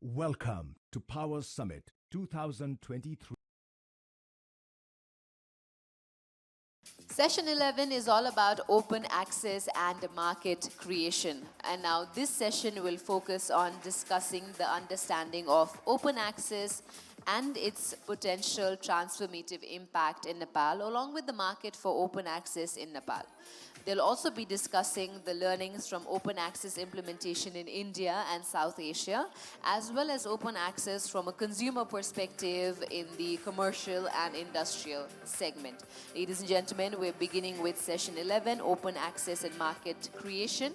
Welcome to Power Summit 2023. Session 11 is all about open access and market creation. And now this session will focus on discussing the understanding of open access and its potential transformative impact in Nepal, along with the market for open access in Nepal. They'll also be discussing the learnings from open access implementation in India and South Asia, as well as open access from a consumer perspective in the commercial and industrial segment. Ladies and gentlemen, we're beginning with session 11, open access and market creation.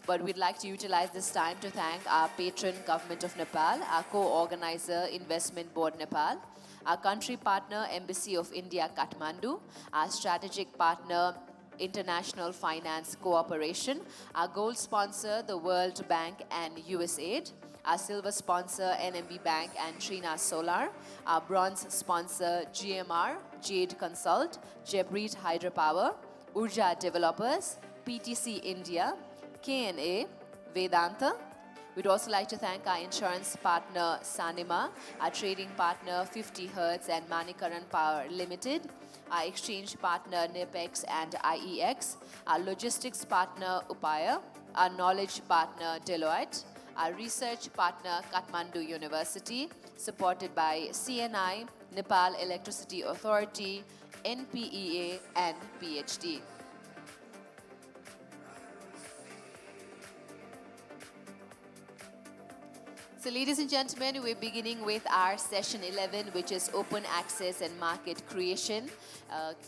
But we'd like to utilize this time to thank our patron, Government of Nepal, our co-organizer, Investment Board Nepal, our country partner, Embassy of India, Kathmandu, our strategic partner, International Finance Cooperation, our gold sponsor, the World Bank and USAID, our silver sponsor, NMB Bank and Trina Solar, our bronze sponsor, GMR, Jade Consult, Jebreet Hydropower, Urja Developers, PTC India, KNA, Vedanta. We'd also like to thank our insurance partner, Sanima, our trading partner, 50 Hertz and Manikaran Power Limited, our exchange partner NIPEX and IEX, our logistics partner Upaya, our knowledge partner Deloitte, our research partner Kathmandu University, supported by CNI, Nepal Electricity Authority, NPEA and PhD. So ladies and gentlemen, we're beginning with our session 11, which is open access and market creation.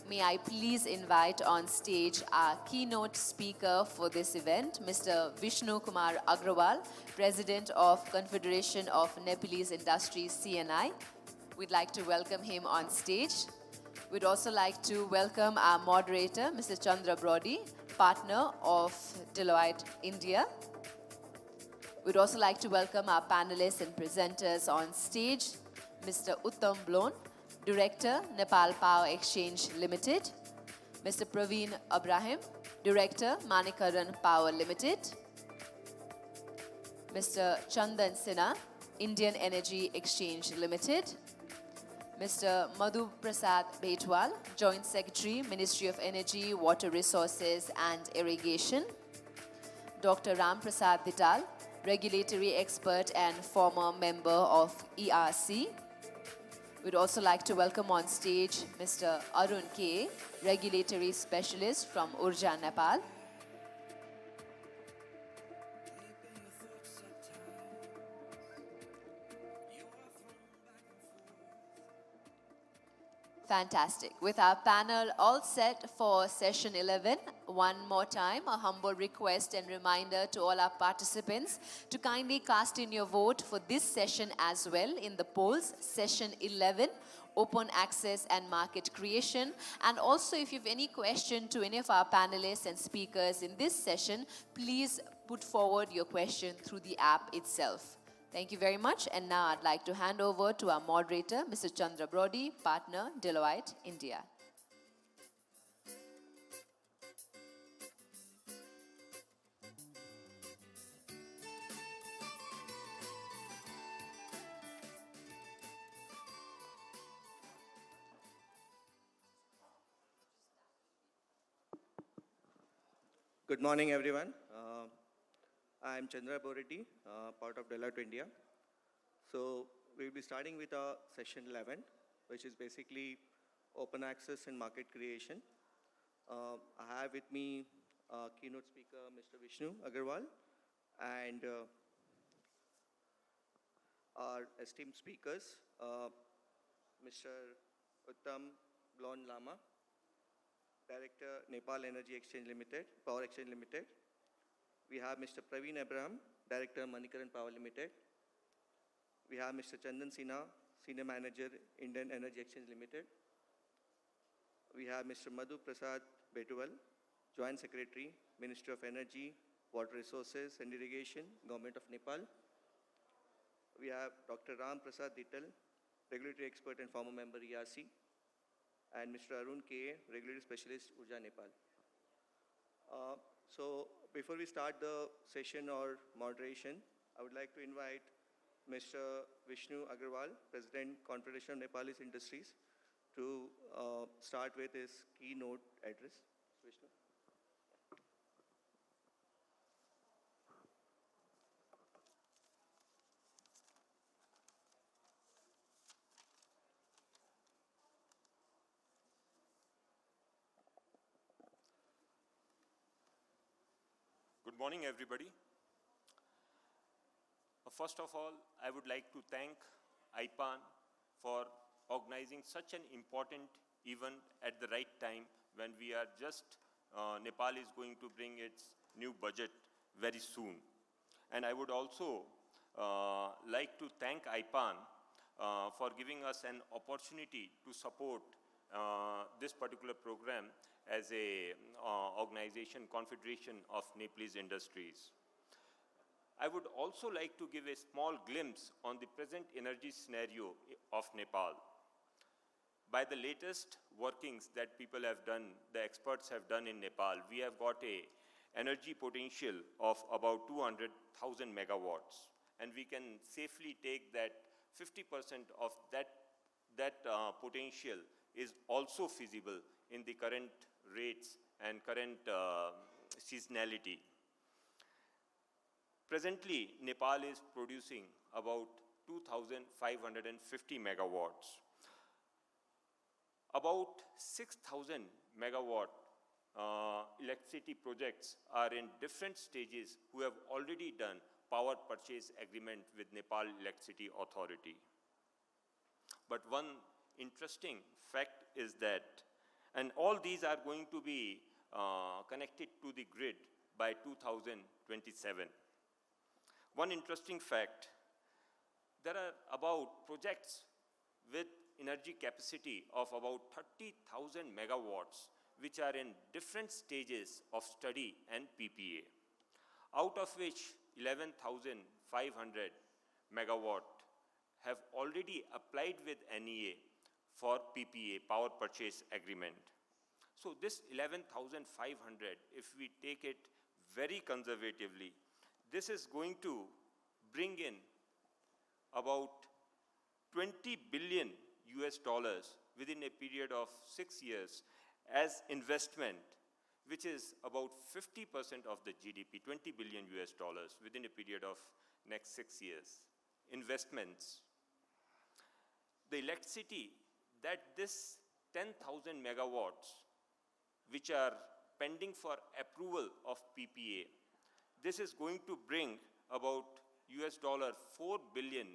May I please invite on stage our keynote speaker for this event, Mr. Vishnu Kumar Agrawal, President of Confederation of Nepalese Industries, CNI. We'd like to welcome him on stage. We'd also like to welcome our moderator, Mr. Chandra Brody, partner of Deloitte India. We'd also like to welcome our panelists and presenters on stage, Mr. Uttam Blon, Director, Nepal Power Exchange Limited, Mr. Praveen Abraham, Director, Manikaran Power Limited, Mr. Chandan Sinha, Indian Energy Exchange Limited, Mr. Madhu Prasad Betwal, Joint Secretary, Ministry of Energy, Water Resources and Irrigation, Dr. Ram Prasad Vital, regulatory expert and former member of ERC. We'd also like to welcome on stage Mr. Arun K, regulatory specialist from Urja, Nepal. Fantastic. With our panel all set for session 11, one more time, a humble request and reminder to all our participants to kindly cast in your vote for this session as well in the polls, session 11, open access and market creation. And also, if you have any question to any of our panelists and speakers in this session, please put forward your question through the app itself. Thank you very much. And now I'd like to hand over to our moderator, Mr. Chandra Brody, partner, Deloitte, India. Good morning, everyone. I'm Chandra Bority, part of Deloitte India. So we'll be starting with our session 11, which is basically open access and market creation. I have with me keynote speaker, Mr. Vishnu Agrawal, and our esteemed speakers, Mr. Uttam Blon Lama, Director, Nepal Energy Exchange Limited, Power Exchange Limited. We have Mr. Praveen Abraham, Director, Manikaran Power Limited. We have Mr. Chandan Sinha, Senior Manager, Indian Energy Exchange Limited. We have Mr. Madhu Prasad Betwal, Joint Secretary, Ministry of Energy, Water Resources and Irrigation, Government of Nepal. We have Dr. Ram Prasad Vital, Regulatory Expert and former member ERC. And Mr. Arun K, Regulatory Specialist, Urja, Nepal. So before we start the session or moderation, I would like to invite Mr. Vishnu Agarwal, President, Confederation of Nepalese Industries, to start with his keynote address. Vishnu. Good morning, everybody. First of all, I would like to thank IPAN for organizing such an important event at the right time when we are Nepal is going to bring its new budget very soon. And I would also like to thank IPAN for giving us an opportunity to support this particular program as a organization, Confederation of Nepalese Industries. I would also like to give a small glimpse on the present energy scenario of Nepal. By the latest workings that people have done, the experts have done in Nepal, we have got a energy potential of about 200,000 megawatts. And we can safely take that 50% of that potential is also feasible in the current rates and current seasonality. Presently, Nepal is producing about 2,550 megawatts. About 6,000 megawatt electricity projects are in different stages who have already done power purchase agreement with Nepal Electricity Authority. But one interesting fact is that, and all these are going to be connected to the grid by 2027. One interesting fact, there are about projects with energy capacity of about 30,000 megawatts, which are in different stages of study and PPA, out of which 11,500 megawatt have already applied with NEA for PPA, power purchase agreement. So this 11,500, if we take it very conservatively, this is going to bring in about 20 billion US dollars within a period of 6 years as investment, which is about 50% of the GDP, 20 billion US dollars within a period of next 6 years. Investments. The electricity that this 10,000 megawatts, which are pending for approval of PPA, this is going to bring about US dollar 4 billion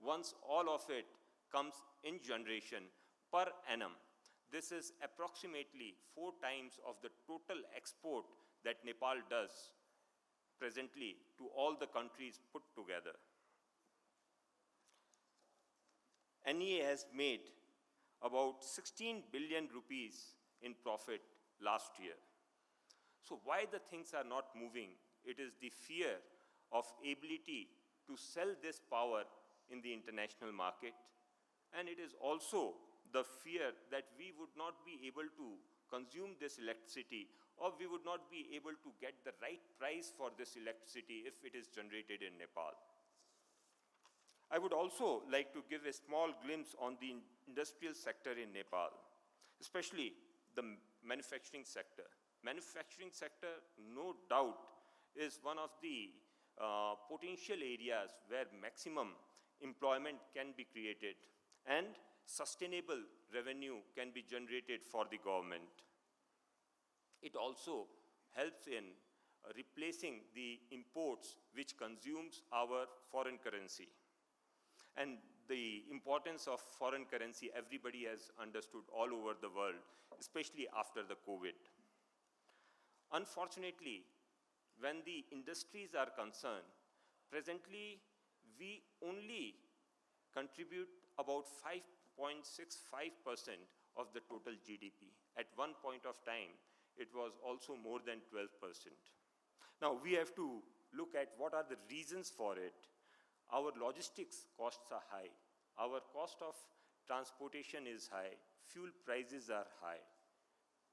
once all of it comes in generation per annum. This is approximately 4 times of the total export that Nepal does presently to all the countries put together. NEA has made about 16 billion rupees in profit last year. So why the things are not moving? It is the fear of ability to sell this power in the international market, and it is also the fear that we would not be able to consume this electricity, or we would not be able to get the right price for this electricity if it is generated in Nepal. I would also like to give a small glimpse on the industrial sector in Nepal, especially the manufacturing sector. Manufacturing sector, no doubt, is one of the potential areas where maximum employment can be created and sustainable revenue can be generated for the government. It also helps in replacing the imports which consumes our foreign currency. And the importance of foreign currency, everybody has understood all over the world, especially after the COVID. Unfortunately, when the industries are concerned, presently we only contribute about 5.65% of the total GDP. At one point of time, it was also more than 12%. Now we have to look at what are the reasons for it. Our logistics costs are high. Our cost of transportation is high. Fuel prices are high.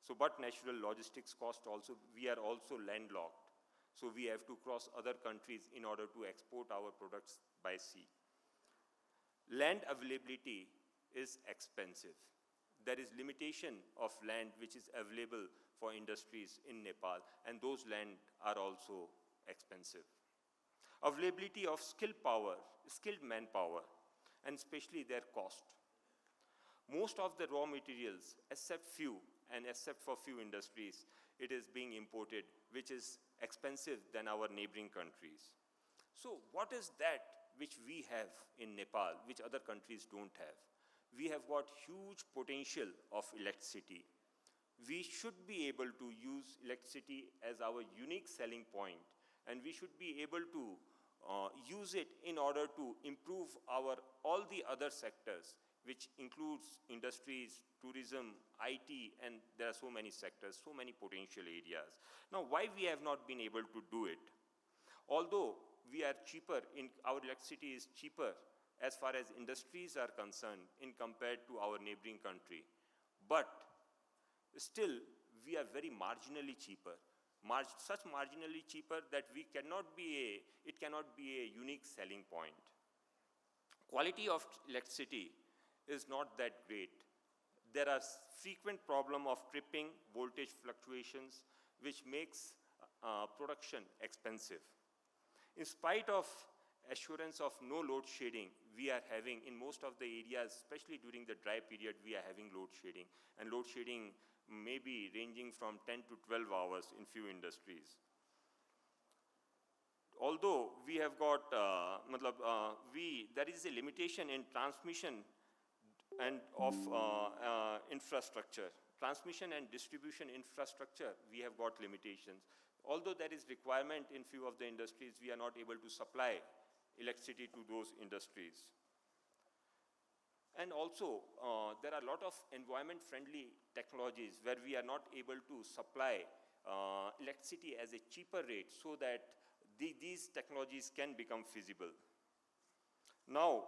So, but natural logistics cost also, we are also landlocked. So we have to cross other countries in order to export our products by sea. Land availability is expensive. There is limitation of land which is available for industries in Nepal, and those land are also expensive. Availability of skilled manpower, and especially their cost. Most of the raw materials, except for few industries, it is being imported, which is expensive than our neighboring countries. So what is that which we have in Nepal, which other countries don't have? We have got huge potential of electricity. We should be able to use electricity as our unique selling point, and we should be able to use it in order to improve all the other sectors, which includes industries, tourism, IT, and there are so many sectors, so many potential areas. Now, why we have not been able to do it? Although we are cheaper, our electricity is cheaper as far as industries are concerned in compared to our neighboring country, but still we are very marginally cheaper. Such marginally cheaper that it cannot be a unique selling point. Quality of electricity is not that great. There are frequent problem of tripping, voltage fluctuations, which makes production expensive. In spite of assurance of no load shedding, we are having in most of the areas, especially during the dry period, we are having load shedding. And load shedding may be ranging from 10 to 12 hours in few industries. Although we have got, there is a limitation in transmission and of infrastructure. Transmission and distribution infrastructure, we have got limitations. Although there is requirement in few of the industries, we are not able to supply electricity to those industries. And also, there are a lot of environment-friendly technologies where we are not able to supply electricity as a cheaper rate so that these technologies can become feasible. Now,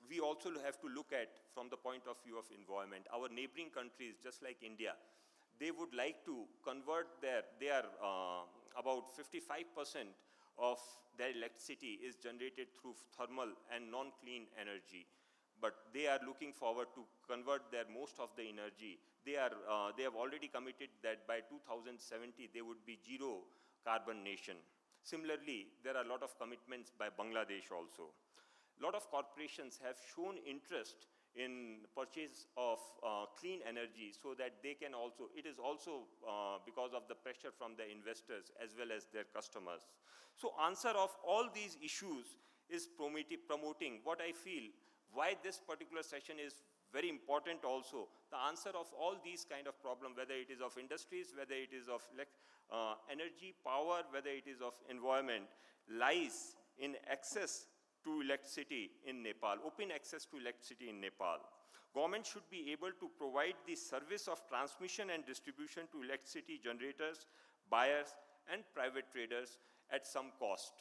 we also have to look at from the point of view of environment. Our neighboring countries, just like India, they would like to convert about 55% of their electricity is generated through thermal and non-clean energy. But they are looking forward to convert most of the energy. They have already committed that by 2070 they would be zero carbon nation. Similarly, there are a lot of commitments by Bangladesh also. A lot of corporations have shown interest in purchase of clean energy so that they can also, it is also because of the pressure from the investors as well as their customers. So answer of all these issues is promoting what I feel, why this particular session is very important also. The answer of all these kind of problems, whether it is of industries, whether it is of energy, power, whether it is of environment, lies in access to electricity in Nepal, open access to electricity in Nepal. Government should be able to provide the service of transmission and distribution to electricity generators, buyers, and private traders at some cost.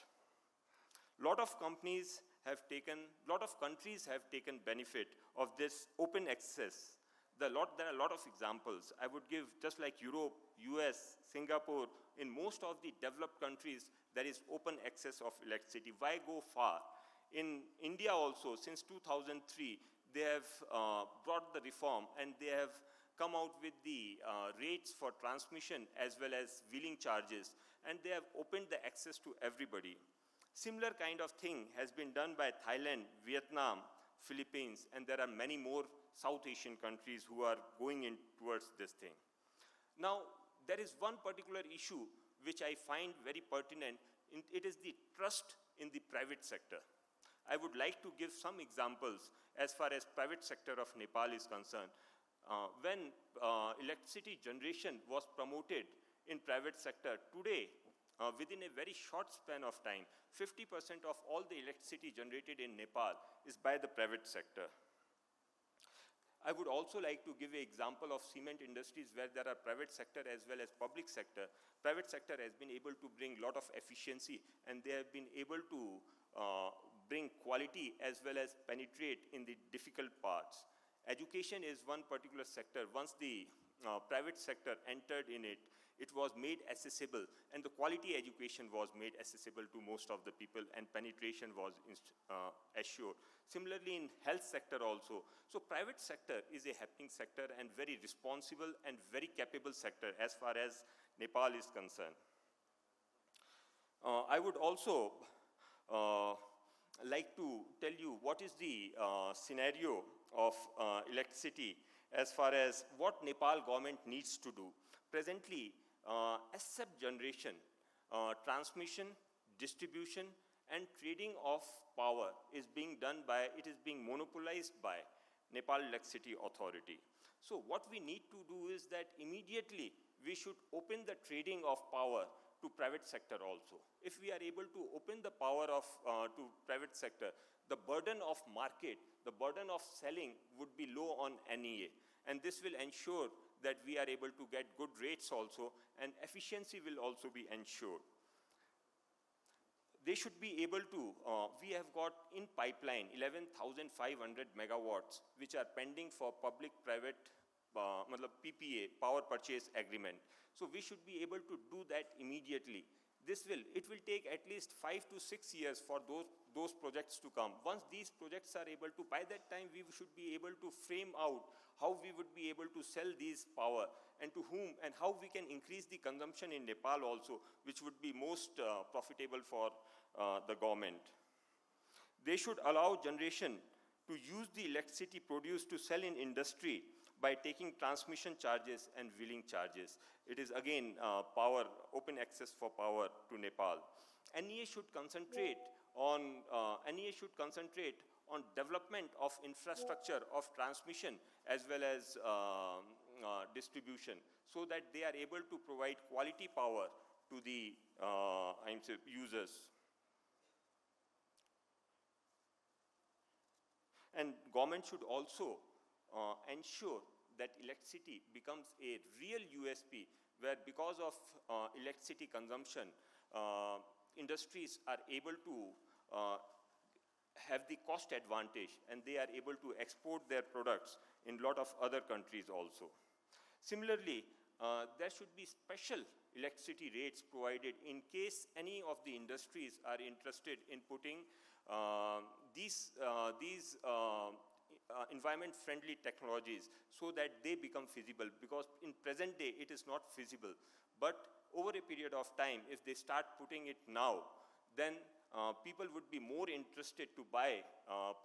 Lot of countries have taken benefit of this open access. There are a lot of examples. I would give, just like Europe, US, Singapore, in most of the developed countries, there is open access of electricity. Why go far? In India also, since 2003, they have brought the reform and they have come out with the rates for transmission as well as wheeling charges, and they have opened the access to everybody. Similar kind of thing has been done by Thailand, Vietnam, Philippines, and there are many more South Asian countries who are going in towards this thing. Now, there is one particular issue which I find very pertinent. It is the trust in the private sector. I would like to give some examples as far as private sector of Nepal is concerned. When electricity generation was promoted in private sector, today, within a very short span of time, 50% of all the electricity generated in Nepal is by the private sector. I would also like to give an example of cement industries where there are private sector as well as public sector. Private sector has been able to bring a lot of efficiency, and they have been able to bring quality as well as penetrate in the difficult parts. Education is one particular sector. Once the private sector entered in it, it was made accessible, and the quality education was made accessible to most of the people, and penetration was assured. Similarly, in health sector also. So private sector is a happening sector and very responsible and very capable sector as far as Nepal is concerned. I would also like to tell you what is the scenario of electricity as far as what Nepal government needs to do. Presently, except generation, transmission, distribution, and trading of power is being done by, it is being monopolized by Nepal Electricity Authority. So what we need to do is that immediately we should open the trading of power to private sector also. If we are able to open the power of to private sector, the burden of market, the burden of selling would be low on NEA. And this will ensure that we are able to get good rates also, and efficiency will also be ensured. They should be able to, we have got in pipeline 11,500 megawatts, which are pending for public-private PPA, power purchase agreement. So we should be able to do that immediately. It will take at least 5 to 6 years for those projects to come. Once these projects are able to, by that time we should be able to frame out how we would be able to sell these power and to whom, and how we can increase the consumption in Nepal also, which would be most profitable for the government. They should allow generation to use the electricity produced to sell in industry by taking transmission charges and wheeling charges. It is again power, open access for power to Nepal. NEA should concentrate on development of infrastructure of transmission as well as distribution, so that they are able to provide quality power to the users. And government should also ensure that electricity becomes a real USP, where because of electricity consumption, industries are able to have the cost advantage, and they are able to export their products in a lot of other countries also. Similarly, there should be special electricity rates provided in case any of the industries are interested in putting these environment-friendly technologies, so that they become feasible, because in present day it is not feasible. But over a period of time, if they start putting it now, then people would be more interested to buy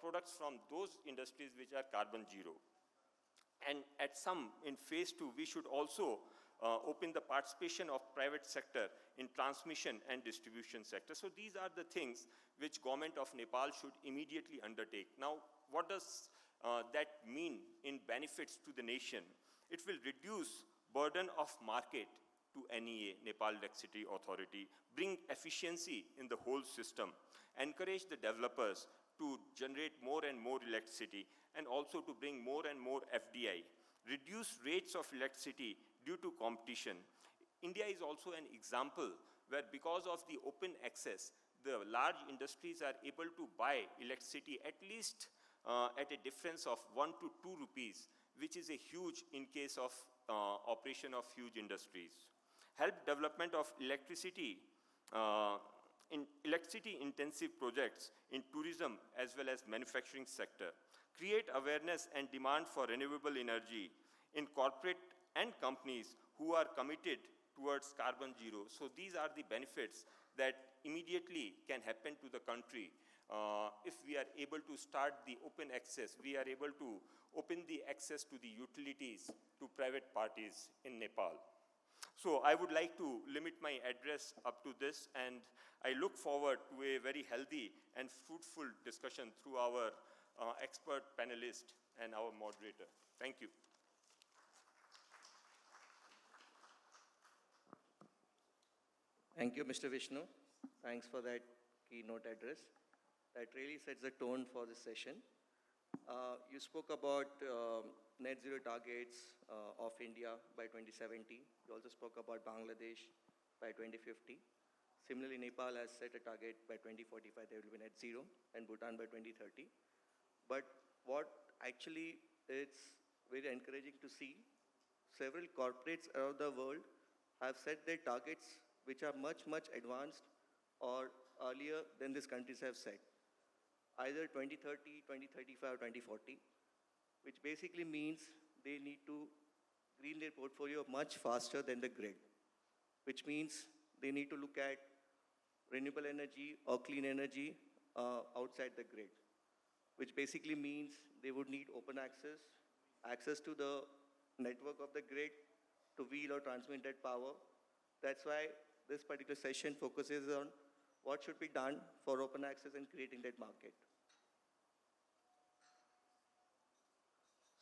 products from those industries which are carbon zero. And in phase 2, we should also open the participation of private sector in transmission and distribution sector. So these are the things which government of Nepal should immediately undertake. Now, what does that mean in benefits to the nation? It will reduce burden of market to NEA, Nepal Electricity Authority, bring efficiency in the whole system, encourage the developers to generate more and more electricity, and also to bring more and more FDI, reduce rates of electricity due to competition. India is also an example where, because of the open access, the large industries are able to buy electricity at least at a difference of 1 to 2 rupees, which is a huge in case of operation of huge industries. Help development of electricity in electricity-intensive projects in tourism as well as manufacturing sector. Create awareness and demand for renewable energy in corporate and companies who are committed towards carbon zero. So these are the benefits that immediately can happen to the country if we are able to start the open access. We are able to open the access to the utilities to private parties in Nepal. So I would like to limit my address up to this, and I look forward to a very healthy and fruitful discussion through our expert panelist and our moderator. Thank you. Thank you, Mr. Vishnu. Thanks for that keynote address. That really sets the tone for this session. You spoke about net zero targets of India by 2070. You also spoke about Bangladesh by 2050. Similarly, Nepal has set a target by 2045, they will be net zero, and Bhutan by 2030. But what actually it's very encouraging to see several corporates around the world have set their targets which are much, much advanced or earlier than these countries have set, either 2030, 2035, or 2040, which basically means they need to green their portfolio much faster than the grid, which means they need to look at renewable energy or clean energy outside the grid, which basically means they would need open access, access to the network of the grid to wheel or transmit that power. That's why this particular session focuses on what should be done for open access and creating that market.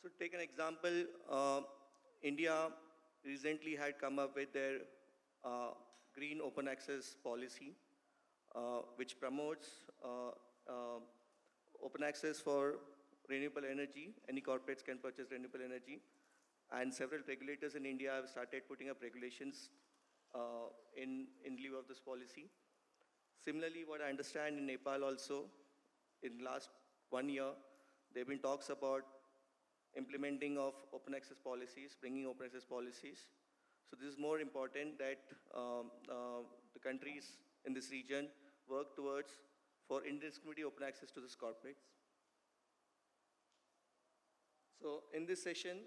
So take an example, India recently had come up with their green open access policy, which promotes open access for renewable energy. Any corporates can purchase renewable energy. And several regulators in India have started putting up regulations in lieu of this policy. Similarly, what I understand in Nepal also, in last 1 year, there have been talks about implementing of open access policies, bringing open access policies. So this is more important that the countries in this region work towards for indiscriminately open access to these corporates. So in this session,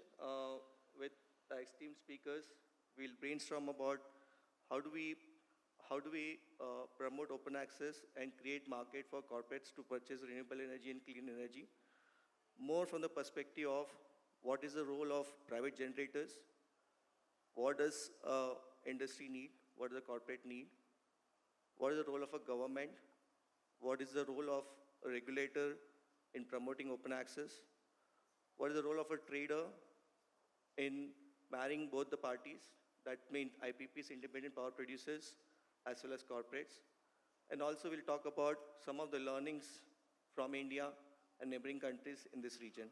with the esteemed speakers, we'll brainstorm about how do we promote open access and create market for corporates to purchase renewable energy and clean energy, more from the perspective of what is the role of private generators, what does industry need, what does the corporate need, what is the role of a government, what is the role of a regulator in promoting open access, what is the role of a trader in marrying both the parties, that means IPPs, independent power producers, as well as corporates. And also we'll talk about some of the learnings from India and neighboring countries in this region.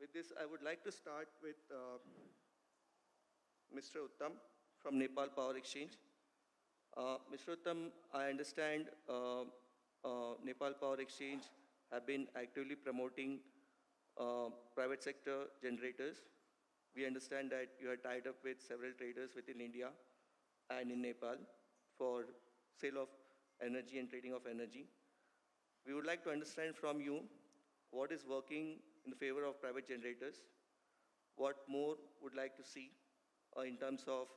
With this, I would like to start with Mr. Uttam from Nepal Power Exchange. Mr. Uttam, I understand Nepal Power Exchange have been actively promoting private sector generators. We understand that you are tied up with several traders within India and in Nepal for sale of energy and trading of energy. We would like to understand from you what is working in favor of private generators, what more would like to see in terms of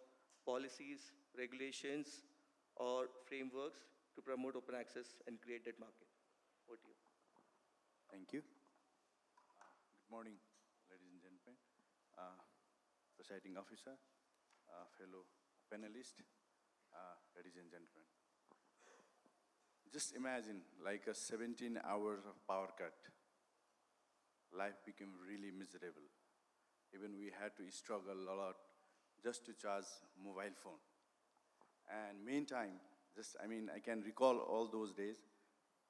policies, regulations, or frameworks to promote open access and create that market. Over to you. Thank you. Good morning, ladies and gentlemen, presiding officer, fellow panelists, ladies and gentlemen. Just imagine like a 17 hours of power cut. Life became really miserable. Even we had to struggle a lot just to charge mobile phone. And meantime, I can recall all those days,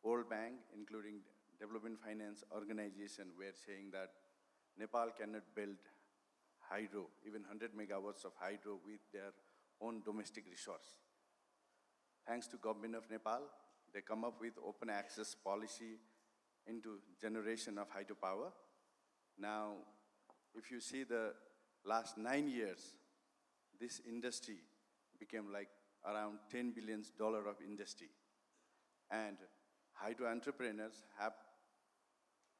World Bank, including Development Finance Organization, were saying that Nepal cannot build hydro, even 100 megawatts of hydro with their own domestic resource. Thanks to government of Nepal, they come up with open access policy into generation of hydropower. Now, if you see the last 9 years, this industry became like around $10 billion of industry. And hydro entrepreneurs have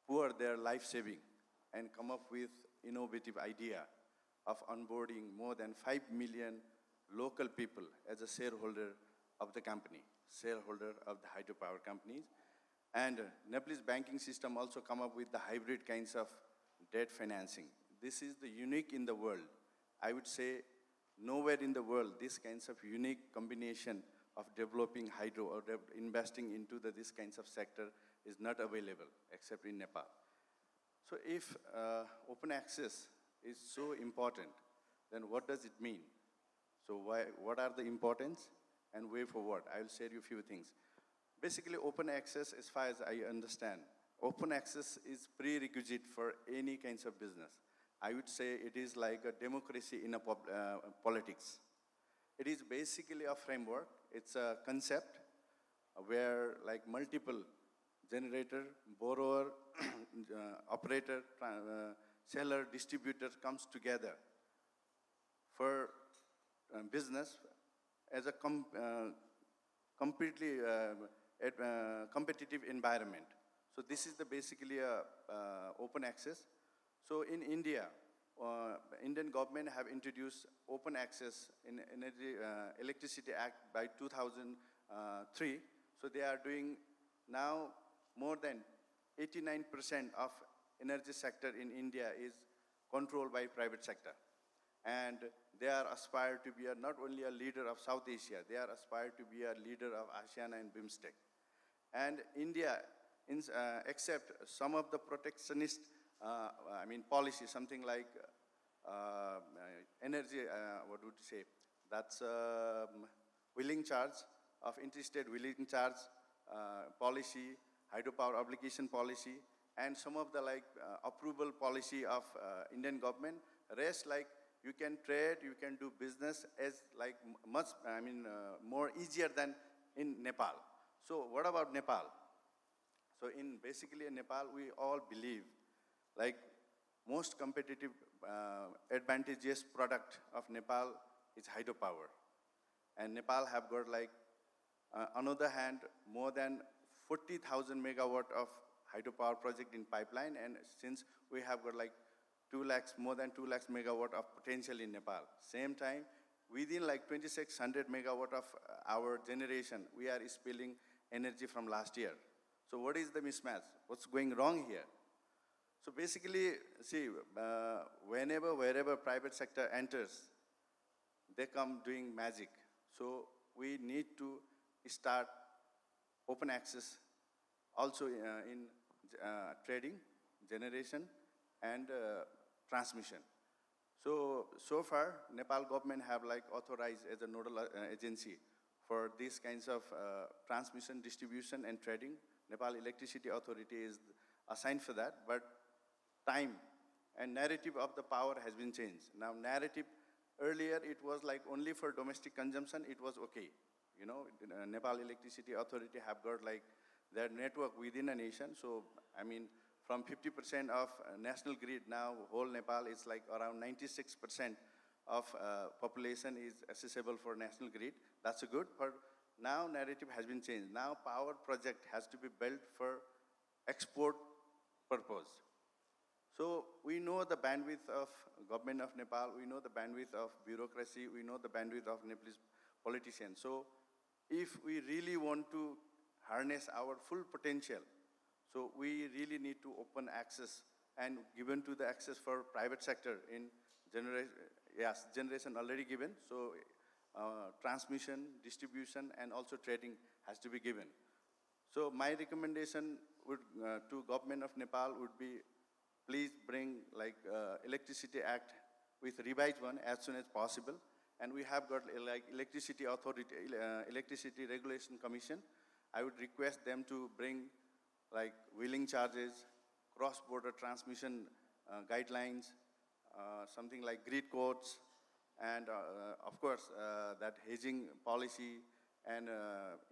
poured their life saving and come up with innovative idea of onboarding more than 5 million local people as a shareholder of the company, shareholder of the hydropower companies. And Nepalese banking system also come up with the hybrid kinds of debt financing. This is the unique in the world. I would say nowhere in the world this kinds of unique combination of developing hydro or investing into this kinds of sector is not available except in Nepal. So if open access is so important, then what does it mean? So what are the importance and way forward? I will share you a few things. Basically, open access, as far as I understand, open access is prerequisite for any kinds of business. I would say it is like a democracy in a politics. It is basically a framework. It's a concept where like multiple generator, borrower, operator, seller, distributor comes together for business as a completely competitive environment. So this is basically a open access. So in India, Indian government have introduced open access in Electricity Act by 2003. So they are doing now more than 89% of energy sector in India is controlled by private sector. And they are aspired to be not only a leader of South Asia, they are aspired to be a leader of ASEAN and BIMSTEC. And India, except some of the protectionist, policy, something like energy, what would you say? That's wheeling charge of interstate wheeling charge policy, hydropower obligation policy, and some of the approval policy of Indian government. Rest you can trade, you can do business as much, more easier than in Nepal. So what about Nepal? So basically in Nepal, we all believe most competitive advantageous product of Nepal is hydropower. And Nepal have got on the other hand, more than 40,000 megawatt of hydropower project in pipeline, and since we have got more than 2 lakhs megawatt of potential in Nepal. Same time, within 2,600 megawatt of our generation, we are spilling energy from last year. So what is the mismatch? What's going wrong here? So basically, see, wherever private sector enters, they come doing magic. So we need to start open access also in trading, generation, and transmission. So far, Nepal government have authorized as a nodal agency for these kinds of transmission, distribution, and trading. Nepal Electricity Authority is assigned for that, but time and narrative of the power has been changed. Now narrative, earlier it was only for domestic consumption, it was okay. You know, Nepal Electricity Authority have got their network within a nation. So, from 50% of national grid, now whole Nepal is around 96% of population is accessible for national grid. That's good, but now narrative has been changed. Now power project has to be built for export purpose. So we know the bandwidth of government of Nepal, we know the bandwidth of bureaucracy, we know the bandwidth of Nepalese politicians. So if we really want to harness our full potential, so we really need to open access and given to the access for private sector in generation. Yes, generation already given. So transmission, distribution, and also trading has to be given. So my recommendation would to government of Nepal would be, please bring Electricity Act with revised one as soon as possible. And we have got Electricity Authority, Electricity Regulation Commission. I would request them to bring wheeling charges, cross-border transmission guidelines, something like grid codes, and of course that hedging policy and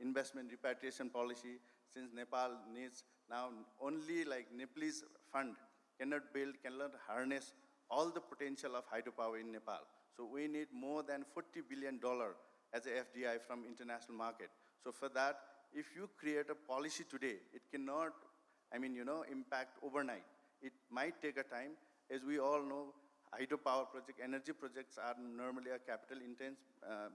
investment repatriation policy, since Nepal needs now only Nepalese fund cannot build, cannot harness all the potential of hydropower in Nepal. So we need more than $40 billion as a FDI from international market. So for that, if you create a policy today, it cannot, impact overnight. It might take a time. As we all know, hydropower project, energy projects are normally a capital-intense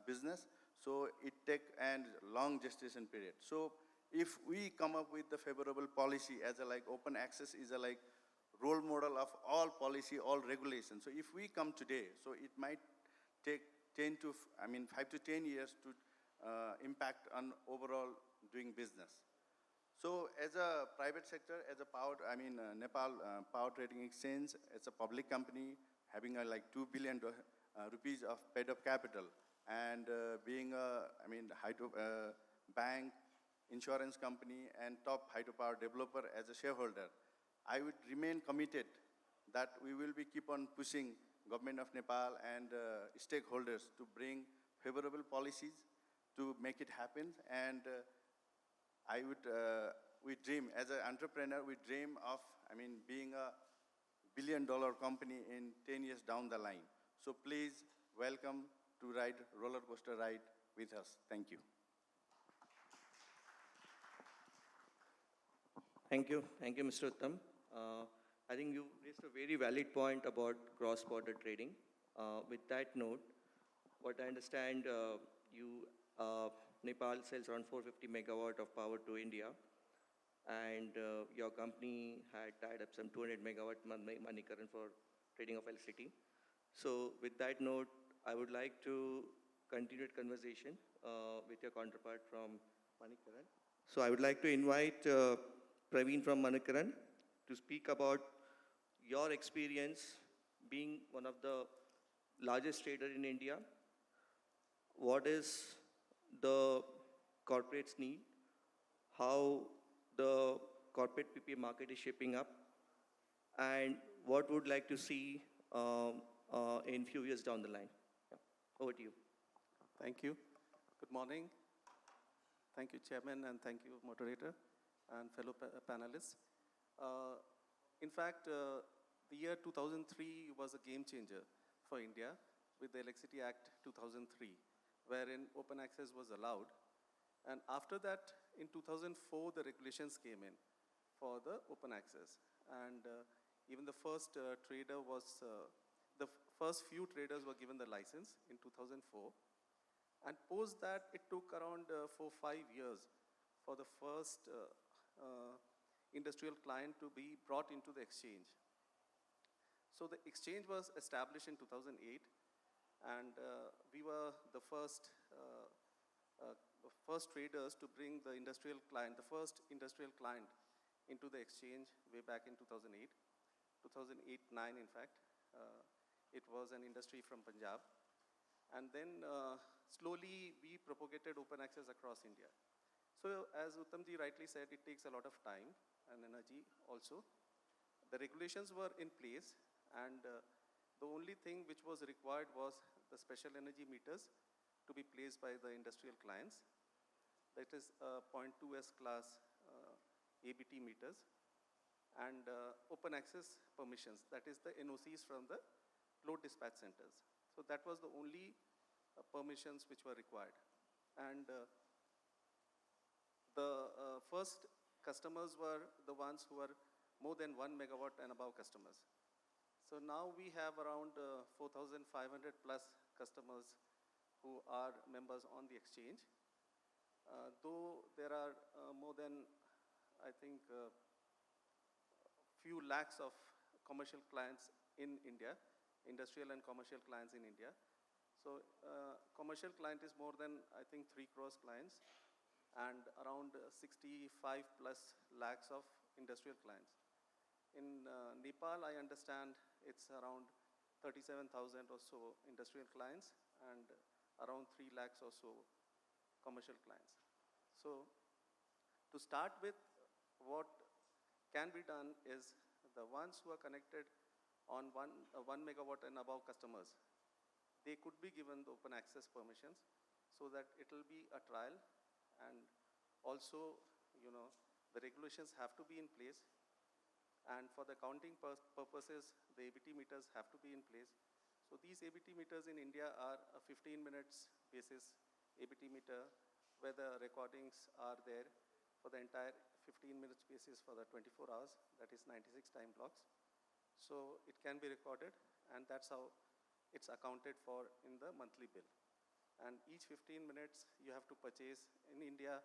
business. So it takes a long gestation period. So if we come up with the favorable policy as a open access is a role model of all policy, all regulations. So if we come today, so it might take 5 to 10 years to impact on overall doing business. So as a private sector, as a power, Nepal Power Trading Exchange, it's a public company having a $2 billion rupees of paid-up capital, and being a bank, insurance company, and top hydropower developer as a shareholder, I would remain committed that we will be keep on pushing government of Nepal and stakeholders to bring favorable policies to make it happen. And we dream, as an entrepreneur, we dream of, being a $1 billion company in 10 years down the line. So please, welcome to ride roller coaster ride with us. Thank you. Thank you. Thank you, Mr. Uttam. I think you raised a very valid point about cross-border trading. With that note, what I understand, Nepal sells around 450 megawatt of power to India, and your company had tied up some 200 megawatt money current for trading of electricity. So with that note, I would like to continue the conversation with your counterpart from Manikaran. So I would like to invite Praveen from Manikaran to speak about your experience being one of the largest trader in India. What is the corporates need? How the corporate PPA market is shaping up? And what would like to see in few years down the line? Yeah. Over to you. Thank you. Good morning. Thank you, Chairman, and thank you, Moderator, and fellow panelists. In fact, the year 2003 was a game changer for India with the Electricity Act 2003, wherein open access was allowed. And after that, in 2004, the regulations came in for the open access. And even the first trader was, the first few traders were given the license in 2004. And post that, it took around 4-5 years for the first industrial client to be brought into the exchange. So the exchange was established in 2008, and we were the first traders to bring the industrial client, the first industrial client into the exchange way back in 2008, 2008-9 in fact. It was an industry from Punjab. And then slowly we propagated open access across India. So as Uttamji rightly said, it takes a lot of time and energy also. The regulations were in place, and the only thing which was required was the special energy meters to be placed by the industrial clients. That is 0.2S class ABT meters, and open access permissions, that is the NOCs from the load dispatch centers. So that was the only permissions which were required. And the first customers were the ones who were more than 1 megawatt and above customers. So now we have around 4,500 plus customers who are members on the exchange. Though there are more than, I think, few lakhs of commercial clients in India, industrial and commercial clients in India. So commercial client is more than, I think, 3 crores clients, and around 65 plus lakhs of industrial clients. In Nepal, I understand it's around 37,000 or so industrial clients and around 3 lakhs or so commercial clients. So to start with, what can be done is the ones who are connected on 1 megawatt and above customers, they could be given the open access permissions so that it will be a trial, and also, the regulations have to be in place, and for the counting purposes, the ABT meters have to be in place. So these ABT meters in India are a 15 minutes basis ABT meter where the recordings are there for the entire 15 minutes basis for the 24 hours, that is 96 time blocks. So it can be recorded, and that's how it's accounted for in the monthly bill. And each 15 minutes you have to purchase in India.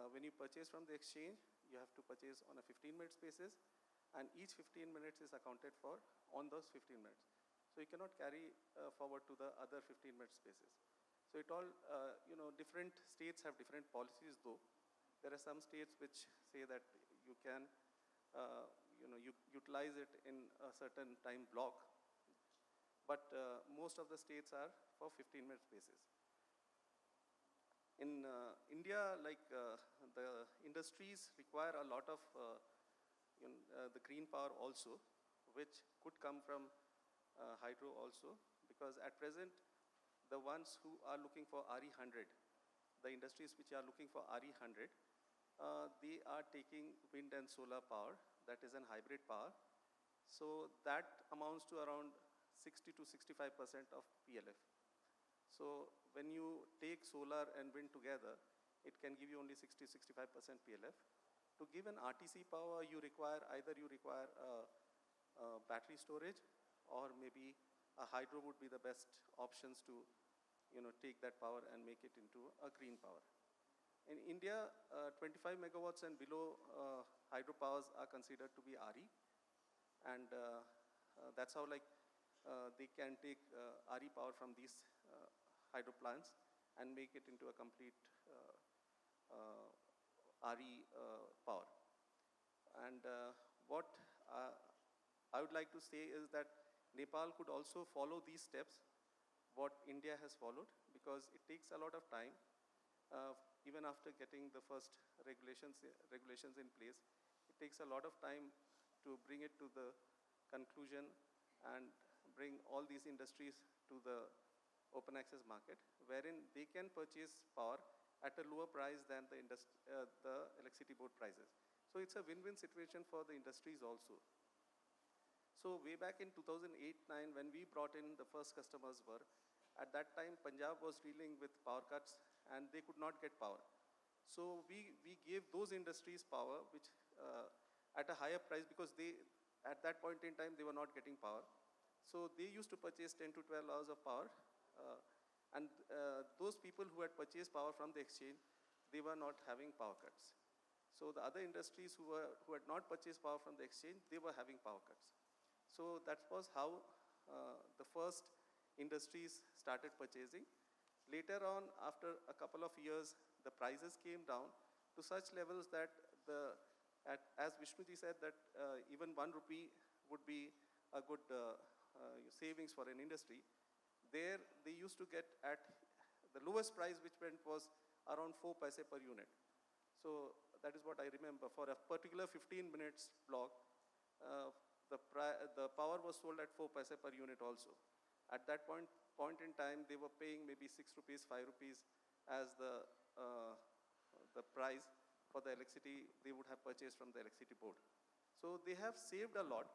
When you purchase from the exchange, you have to purchase on a 15 minutes basis, and each 15 minutes is accounted for on those 15 minutes. So you cannot carry forward to the other 15 minutes basis. So it all, different states have different policies though. There are some states which say that you can, you utilize it in a certain time block, but most of the states are for 15 minutes basis. In India, the industries require a lot of the green power also, which could come from hydro also, because at present, the ones who are looking for RE100, the industries which are looking for RE100, they are taking wind and solar power, that is an hybrid power. So that amounts to around 60 to 65% of PLF. So when you take solar and wind together, it can give you only 60-65% PLF. To give an RTC power, you require battery storage, or maybe a hydro would be the best options to take that power and make it into a green power. In India, 25 megawatts and below hydropowers are considered to be RE, and that's how they can take RE power from these hydro plants and make it into a complete RE power. And what I would like to say is that Nepal could also follow these steps, what India has followed, because it takes a lot of time, even after getting the first regulations in place. It takes a lot of time to bring it to the conclusion and bring all these industries to the open access market, wherein they can purchase power at a lower price than the electricity board prices. So it's a win-win situation for the industries also. So way back in 2008-9, when we brought in the first customers were, at that time Punjab was dealing with power cuts and they could not get power. So we gave those industries power which at a higher price, because at that point in time they were not getting power. So they used to purchase 10 to 12 hours of power, and those people who had purchased power from the exchange, they were not having power cuts. So the other industries who had not purchased power from the exchange, they were having power cuts. So that was how the first industries started purchasing. Later on, after a couple of years, the prices came down to such levels that as Vishnuji said, that even 1 rupee would be a good savings for an industry. There, they used to get at the lowest price which went was around 4 paise per unit. So that is what I remember. For a particular 15 minutes block, the power was sold at 4 paise per unit also. At that point in time, they were paying maybe 6 rupees, 5 rupees as the price for the electricity they would have purchased from the electricity board. So they have saved a lot.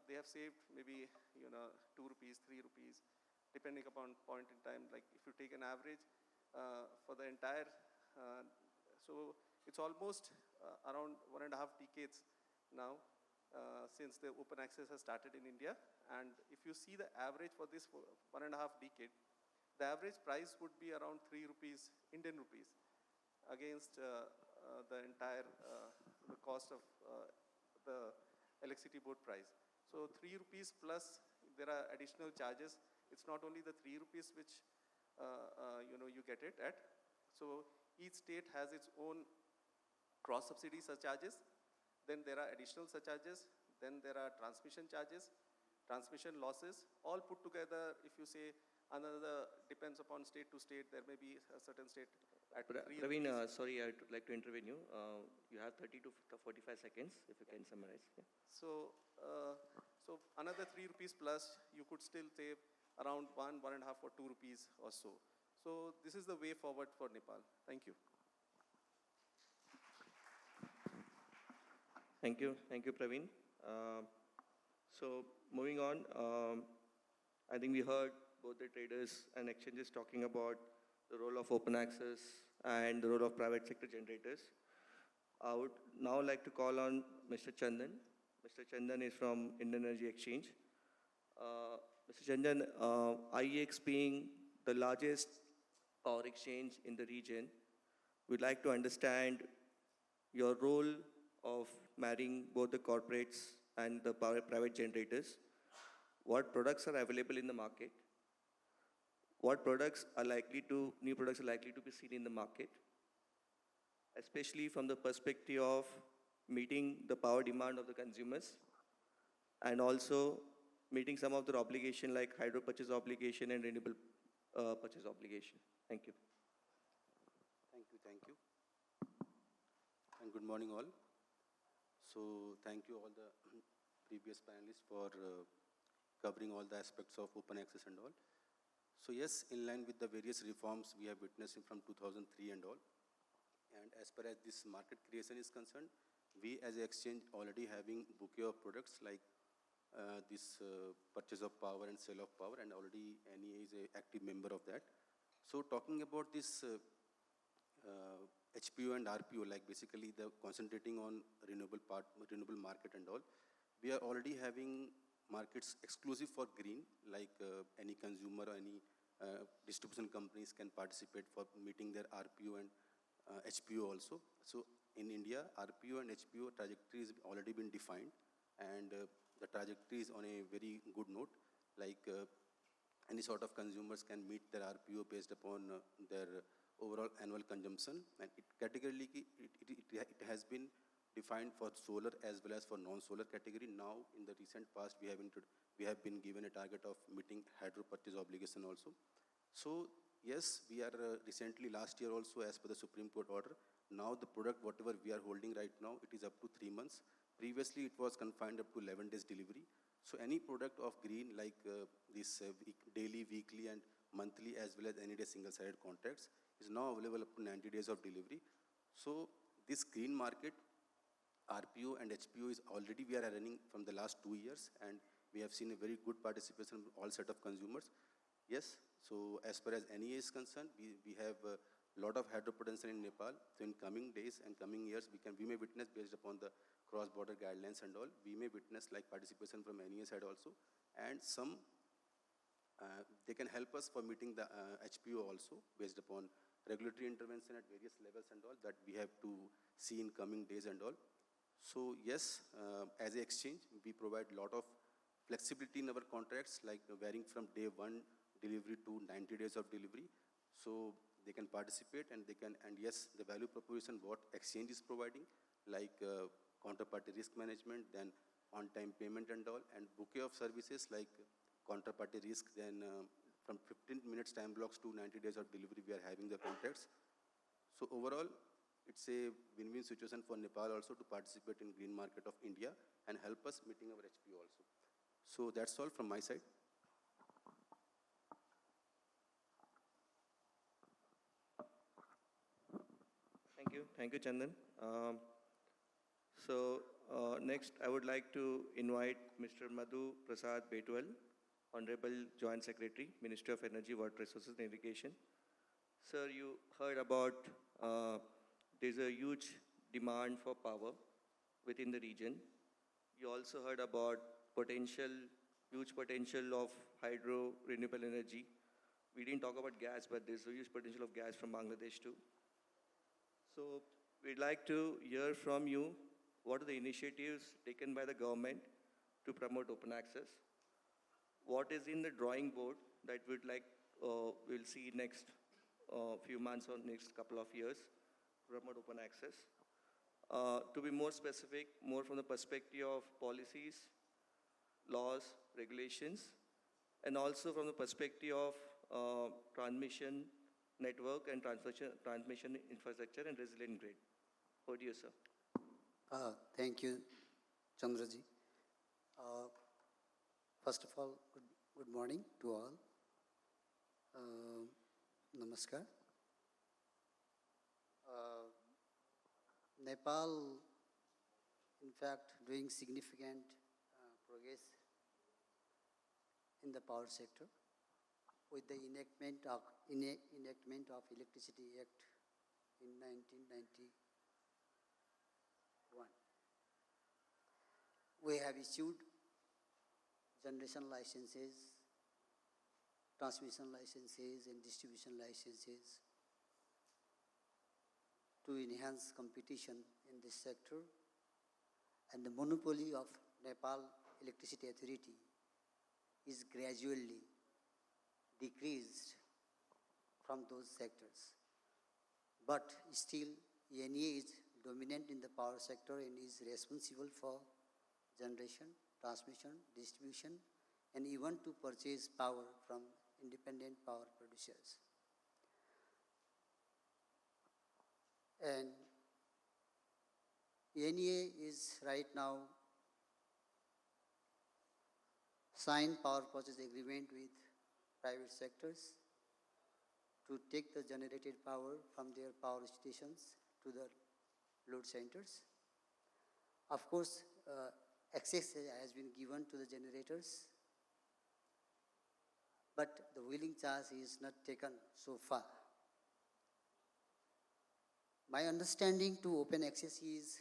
They have saved maybe 2 rupees, 3 rupees, depending upon point in time. Like if you take an average for the entire, so it's almost around 1.5 decades now since the open access has started in India. And if you see the average for this 1.5 decade, the average price would be around 3 rupees, Indian rupees, against the entire the cost of the electricity board price. So 3 rupees plus there are additional charges. It's not only the 3 rupees which you get it at. So each state has its own cross-subsidy surcharges. Then there are additional surcharges. Then there are transmission charges, transmission losses, all put together. If you say another, depends upon state to state, there may be a certain state at Praveen, sorry, I'd like to intervene you. You have 30 to 45 seconds, if you can summarize. Yeah. So another 3 rupees plus, you could still save around 1.5 or 2 rupees or so. So this is the way forward for Nepal. Thank you. Thank you, Praveen. So moving on, I think we heard both the traders and exchanges talking about the role of open access and the role of private sector generators. I would now like to call on Mr. Chandan. Mr. Chandan is from Indian Energy Exchange. Mr. Chandan, IEX being the largest power exchange in the region, we'd like to understand your role of marrying both the corporates and the private generators. What products are available in the market? What products are new products are likely to be seen in the market, especially from the perspective of meeting the power demand of the consumers and also meeting some of their obligation like hydro purchase obligation and renewable purchase obligation. Thank you. Thank you. And good morning all. So thank you all the previous panelists for covering all the aspects of open access and all. So yes, in line with the various reforms we have witnessed from 2003 and all, and as far as this market creation is concerned, we as an exchange already having bouquet of products like this purchase of power and sale of power, and already NEA is an active member of that. So talking about this HPO and RPO, like basically the concentrating on renewable market and all, we are already having markets exclusive for green, like any consumer or any distribution companies can participate for meeting their RPO and HPO also. So in India, RPO and HPO trajectory has already been defined, and the trajectory is on a very good note, like any sort of consumers can meet their RPO based upon their overall annual consumption, and it categorically it has been defined for solar as well as for non-solar category. Now in the recent past we have been given a target of meeting hydro purchase obligation also. So yes, we are recently last year also, as per the Supreme Court order, now the product whatever we are holding right now, it is up to 3 months. Previously it was confined up to 11 days delivery. So any product of green like this daily, weekly and monthly as well as any day single-sided contracts is now available up to 90 days of delivery. So this green market, RPO and HPO is already we are running from the last 2 years, and we have seen a very good participation from all set of consumers. Yes, so as far as NEA is concerned, we have a lot of hydro potential in Nepal. So in coming days and coming years, we may witness based upon the cross-border guidelines and all, we may witness like participation from NEA side also, and some they can help us for meeting the HPO also based upon regulatory intervention at various levels and all that we have to see in coming days and all. So yes, as an exchange, we provide a lot of flexibility in our contracts, like varying from day 1 delivery to 90 days of delivery. So they can participate and they can, and yes, the value proposition what exchange is providing, like counterparty risk management, then on-time payment and all, and bouquet of services like counterparty risk, then from 15 minutes time blocks to 90 days of delivery, we are having the contracts. So overall, it's a win-win situation for Nepal also to participate in green market of India and help us meeting our HPO also. So that's all from my side. Thank you, Chandan. Next, I would like to invite Mr. Madhu Prasad Betwal, Honorable Joint Secretary, Ministry of Energy, Water Resources and Irrigation. Sir, you heard about there's a huge demand for power within the region. You also heard about huge potential of hydro renewable energy. We didn't talk about gas, but there's a huge potential of gas from Bangladesh too. So we'd like to hear from you, what are the initiatives taken by the government to promote open access? What is in the drawing board that we'll see next few months or next couple of years to promote open access? To be more specific, more from the perspective of policies, laws, regulations, and also from the perspective of transmission network and transmission infrastructure and resilient grid. Over to you, sir. Thank you, Chandraji. First of all, good morning to all. Namaskar. Nepal, in fact, doing significant progress in the power sector with the enactment of Electricity Act in 1991. We have issued generation licenses, transmission licenses, and distribution licenses to enhance competition in this sector, and the monopoly of Nepal Electricity Authority is gradually decreased from those sectors. But still, NEA is dominant in the power sector and is responsible for generation, transmission, distribution, and even to purchase power from independent power producers. And NEA is right now signed power purchase agreement with private sectors to take the generated power from their power stations to the load centers. Of course, access has been given to the generators, but the wheeling charge is not taken so far. My understanding to open access is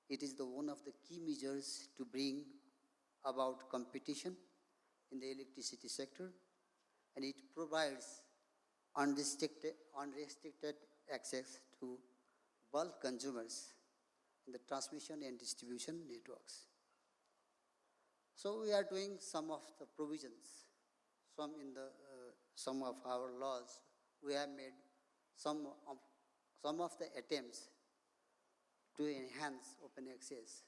it is the one of the key measures to bring about competition in the electricity sector, and it provides unrestricted access to bulk consumers in the transmission and distribution networks. So we are doing some of the provisions, some of our laws. We have made some of the attempts to enhance open access.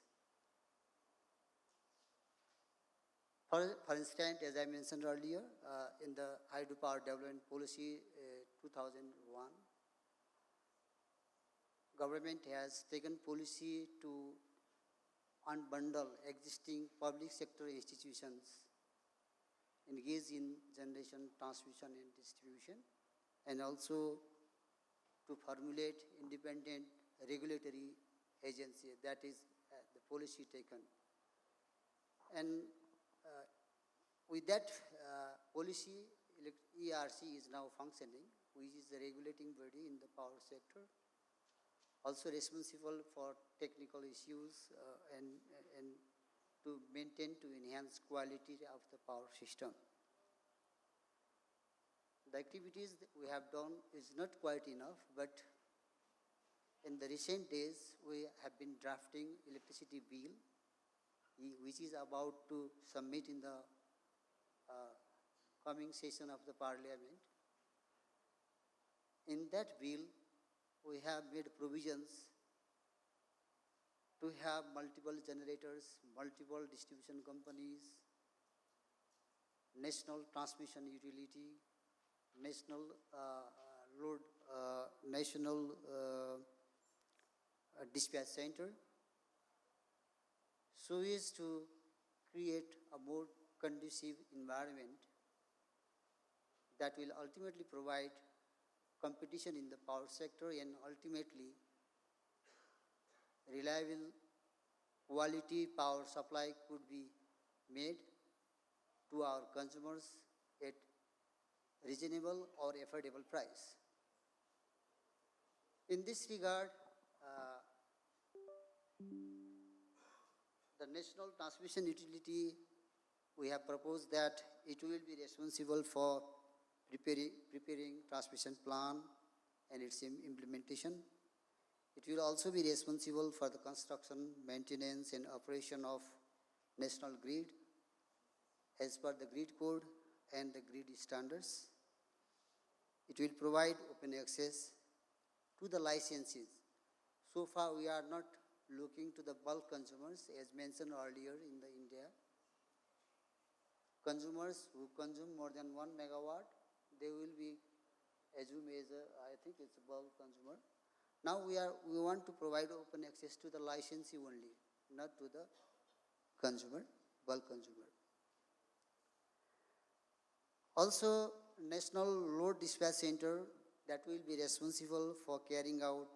For instance, as I mentioned earlier, in the hydropower development policy 2001, government has taken policy to unbundle existing public sector institutions engaged in generation, transmission, and distribution, and also to formulate independent regulatory agency. That is the policy taken. And with that policy, ERC is now functioning, which is the regulating body in the power sector, also responsible for technical issues and to maintain, to enhance quality of the power system. The activities that we have done is not quite enough, but in the recent days, we have been drafting electricity bill, which is about to submit in the coming session of the parliament. In that bill, we have made provisions to have multiple generators, multiple distribution companies, national transmission utility, national dispatch center, so as to create a more conducive environment that will ultimately provide competition in the power sector and ultimately reliable quality power supply could be made to our consumers at reasonable or affordable price. In this regard, the national transmission utility, we have proposed that it will be responsible for preparing transmission plan and its implementation. It will also be responsible for the construction, maintenance, and operation of national grid as per the grid code and the grid standards. It will provide open access to the licenses. So far, we are not looking to the bulk consumers, as mentioned earlier in the India. Consumers who consume more than 1 megawatt, they will be assumed as I think it's a bulk consumer. Now we want to provide open access to the licensee only, not to the consumer, bulk consumer. Also, National Load Dispatch Center that will be responsible for carrying out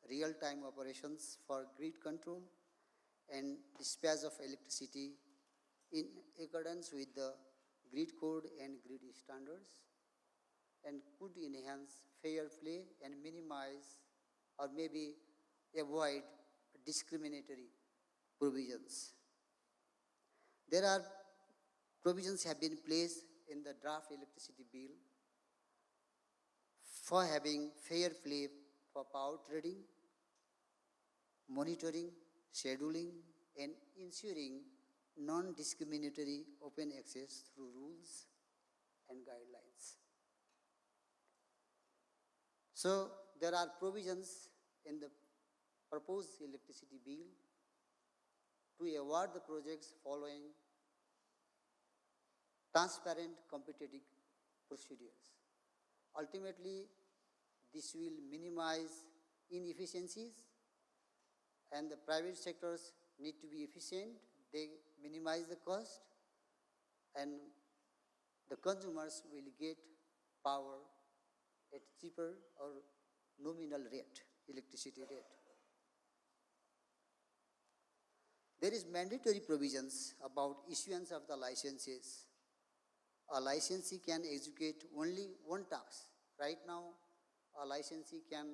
real-time operations for grid control and dispatch of electricity in accordance with the grid code and grid standards, and could enhance fair play and minimize or maybe avoid discriminatory provisions. There are provisions have been placed in the draft electricity bill for having fair play for power trading, monitoring, scheduling, and ensuring non-discriminatory open access through rules and guidelines. So there are provisions in the proposed electricity bill to award the projects following transparent competitive procedures. Ultimately, this will minimize inefficiencies, and the private sectors need to be efficient. They minimize the cost, and the consumers will get power at cheaper or nominal rate, electricity rate. there is mandatory provisions about issuance of the licenses. A licensee can execute only one task. Right now, a licensee can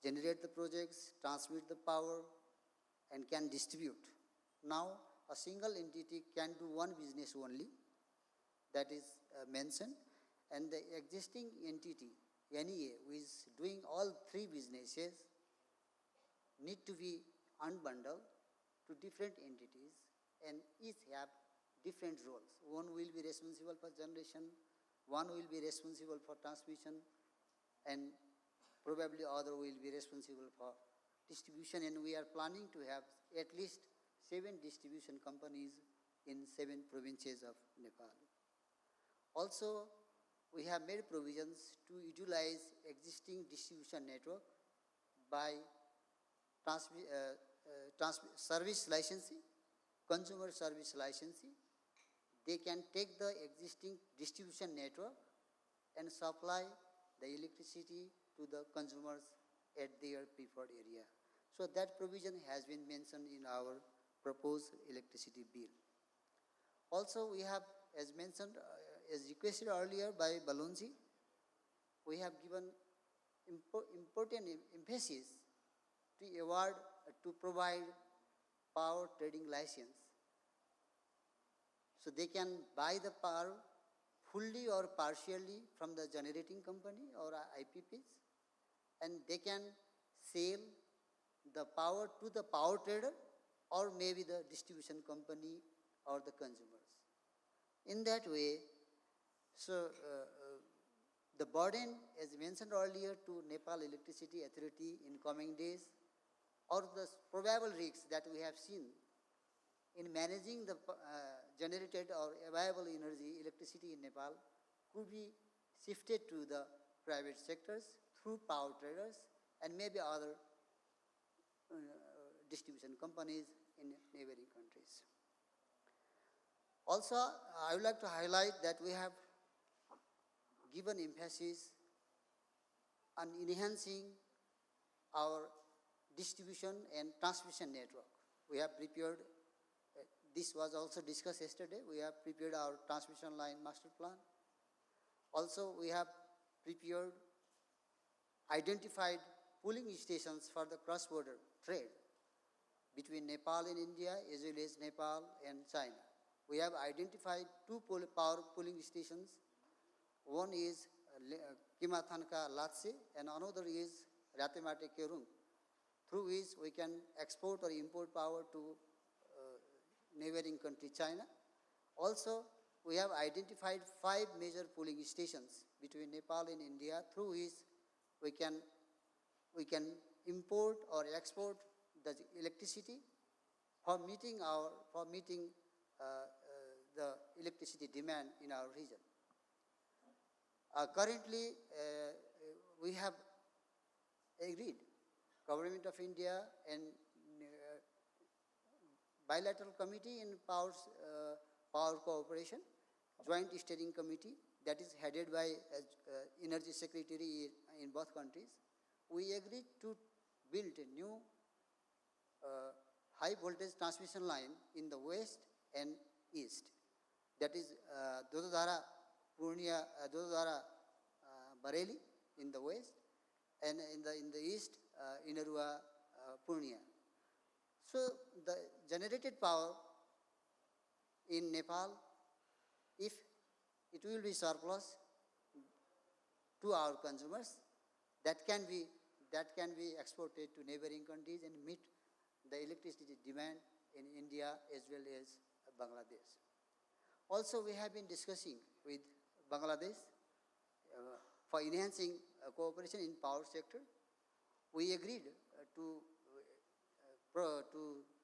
generate the projects, transmit the power, and can distribute. Now, a single entity can do one business only, that is mentioned, and the existing entity, NEA, who is doing all three businesses, need to be unbundled to different entities, and each have different roles. One will be responsible for generation, one will be responsible for transmission, and probably other will be responsible for distribution, and we are planning to have at least 7 distribution companies in 7 provinces of Nepal. Also, we have made provisions to utilize existing distribution network by service licensing, consumer service licensing. They can take the existing distribution network and supply the electricity to the consumers at their preferred area. So that provision has been mentioned in our proposed electricity bill. Also, we have, as mentioned, as requested earlier by Balunji, we have given important emphasis to award, to provide power trading license. So they can buy the power fully or partially from the generating company or IPPs, and they can sell the power to the power trader or maybe the distribution company or the consumers. In that way, so the burden, as mentioned earlier, to Nepal Electricity Authority in coming days, or the probable risks that we have seen in managing the generated or available energy, electricity in Nepal, could be shifted to the private sectors through power traders and maybe other distribution companies in neighboring countries. Also, I would like to highlight that we have given emphasis on enhancing our distribution and transmission network. We have prepared, this was also discussed yesterday, we have prepared our transmission line master plan. Also, we have prepared, identified pooling stations for the cross-border trade between Nepal and India as well as Nepal and China. We have identified 2 power pooling stations. One is Kimathanka Latse and another is Ratemate Kerung, through which we can export or import power to neighboring country China. Also, we have identified 5 major pooling stations between Nepal and India, through which we can import or export the electricity for meeting the electricity demand in our region. Currently, we have agreed, Government of India and bilateral committee in power cooperation, joint steering committee that is headed by energy secretary in both countries. We agreed to build a new high voltage transmission line in the west and east. That is Dododhara, Purnia, Dododhara, Bareilly in the west, and in the east, Inarua, Purnia. So the generated power in Nepal, if it will be surplus to our consumers, that can be exported to neighboring countries and meet the electricity demand in India as well as Bangladesh. Also, we have been discussing with Bangladesh for enhancing cooperation in power sector. We agreed to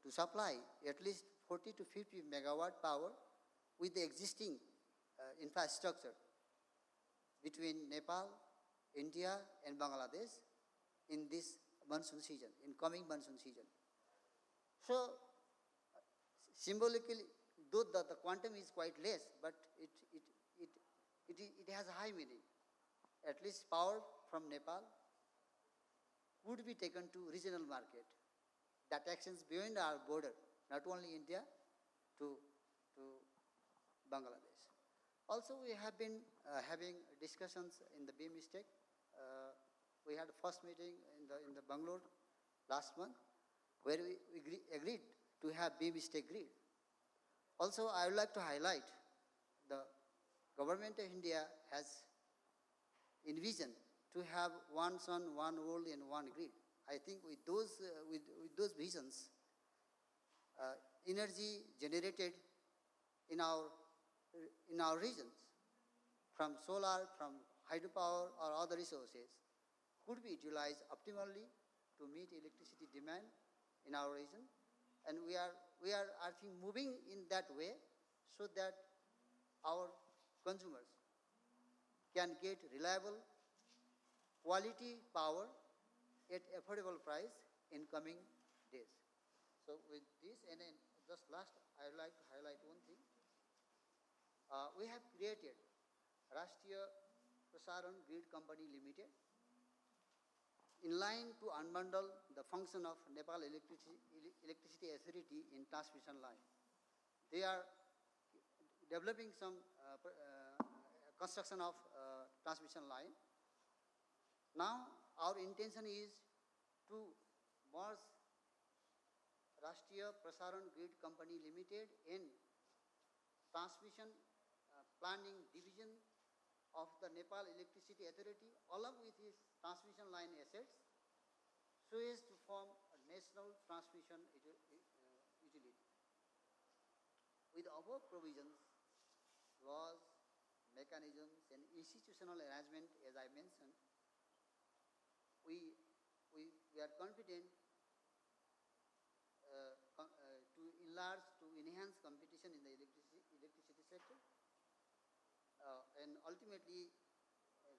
supply at least 40 to 50 megawatt power with the existing infrastructure between Nepal, India and Bangladesh in this monsoon season, in coming monsoon season. So, symbolically, though the quantum is quite less, but it has a high meaning. At least power from Nepal would be taken to regional market. that extends beyond our border, not only India to Bangladesh. Also, we have been having discussions in the BIMSTEC. We had a first meeting in the Bangalore last month, where we agreed to have BIMSTEC grid. Also, I would like to highlight the government of India has envisioned to have one sun, one world, and one grid. I think with those visions, energy generated in our regions from solar, from hydropower or other resources could be utilized optimally to meet electricity demand in our region. And we are, I think, moving in that way so that our consumers can get reliable, quality power at affordable price in coming days. So with this, and then just last, I would like to highlight one thing. We have created Rashtriya Prasaran Grid Company Limited in line to unbundle the function of Nepal Electricity Authority in transmission line. They are developing some construction of transmission line. Now, our intention is to merge Rashtriya Prasaran Grid Company Limited in transmission planning division of the Nepal Electricity Authority along with its transmission line assets so as to form a national transmission utility. With above provisions, laws, mechanisms, and institutional arrangement, as I mentioned, we are confident to enhance competition in the electricity sector and ultimately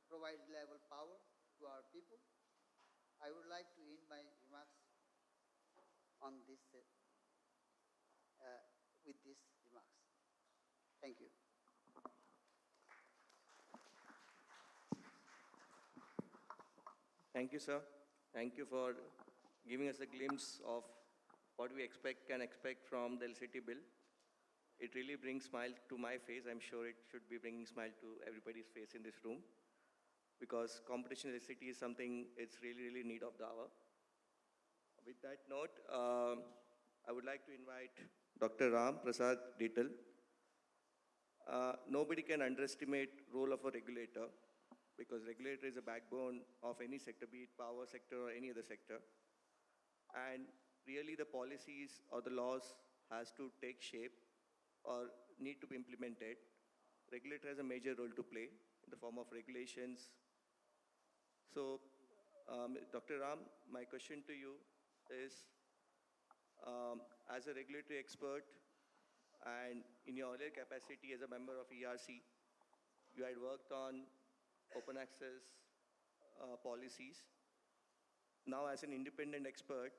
provide reliable power to our people. I would like to end my remarks on this with these remarks. Thank you. Thank you, sir. Thank you for giving us a glimpse of what we can expect from the LCT bill. It really brings smile to my face. I'm sure it should be bringing smile to everybody's face in this room, because competition in LCT is something it's really need of the hour. With that note, I would like to invite Dr. Ram Prasad Detail. Nobody can underestimate role of a regulator, because regulator is a backbone of any sector, be it power sector or any other sector. And really the policies or the laws has to take shape or need to be implemented. Regulator has a major role to play in the form of regulations. So, Dr. Ram, my question to you is, as a regulatory expert and in your earlier capacity as a member of ERC, you had worked on open access policies. Now, as an independent expert,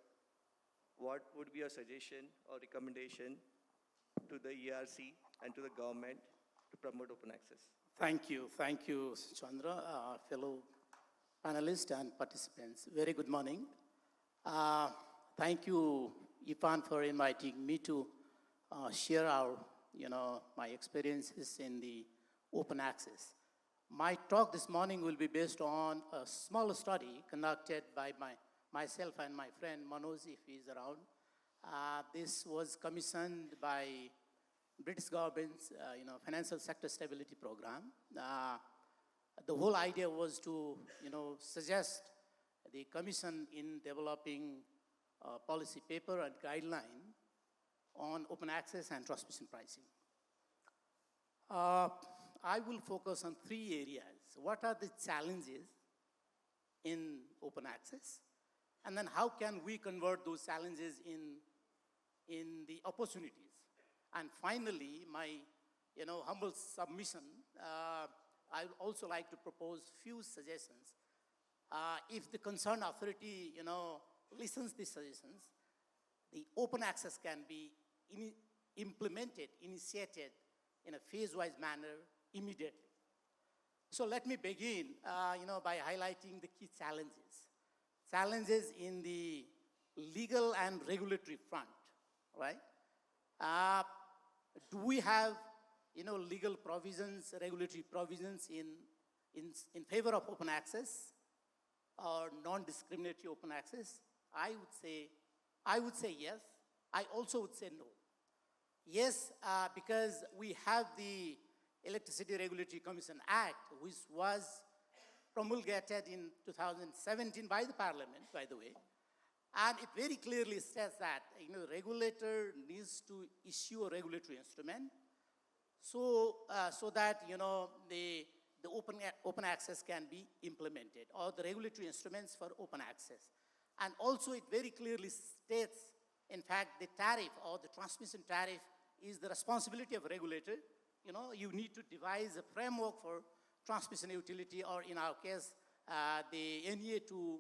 what would be your suggestion or recommendation to the ERC and to the government to promote open access? Thank you, Chandra, fellow panelists and participants. Very good morning. Thank you, Ifan, for inviting me to share my experiences in the open access. My talk this morning will be based on a small study conducted by myself and my friend Manoj, if he's around. This was commissioned by British government's financial sector stability program. The whole idea was to suggest the commission in developing a policy paper and guideline on open access and transmission pricing. I will focus on 3 areas. What are the challenges in open access? And then how can we convert those challenges in the opportunities? And finally, my humble submission, I would also like to propose few suggestions. If the concerned authority listens to these suggestions, the open access can be initiated in a phase-wise manner immediately. So let me begin by highlighting the key challenges. Challenges in the legal and regulatory front, right? Do we have, legal provisions, regulatory provisions in favor of open access or non-discriminatory open access? I would say yes. I also would say no. Yes, because we have the Electricity Regulatory Commission Act, which was promulgated in 2017 by the Parliament, by the way. And it very clearly says that, the regulator needs to issue a regulatory instrument so that, the open access can be implemented, or the regulatory instruments for open access. And also it very clearly states, in fact, the tariff or the transmission tariff is the responsibility of regulator. You need to devise a framework for transmission utility, or in our case, the NEA to,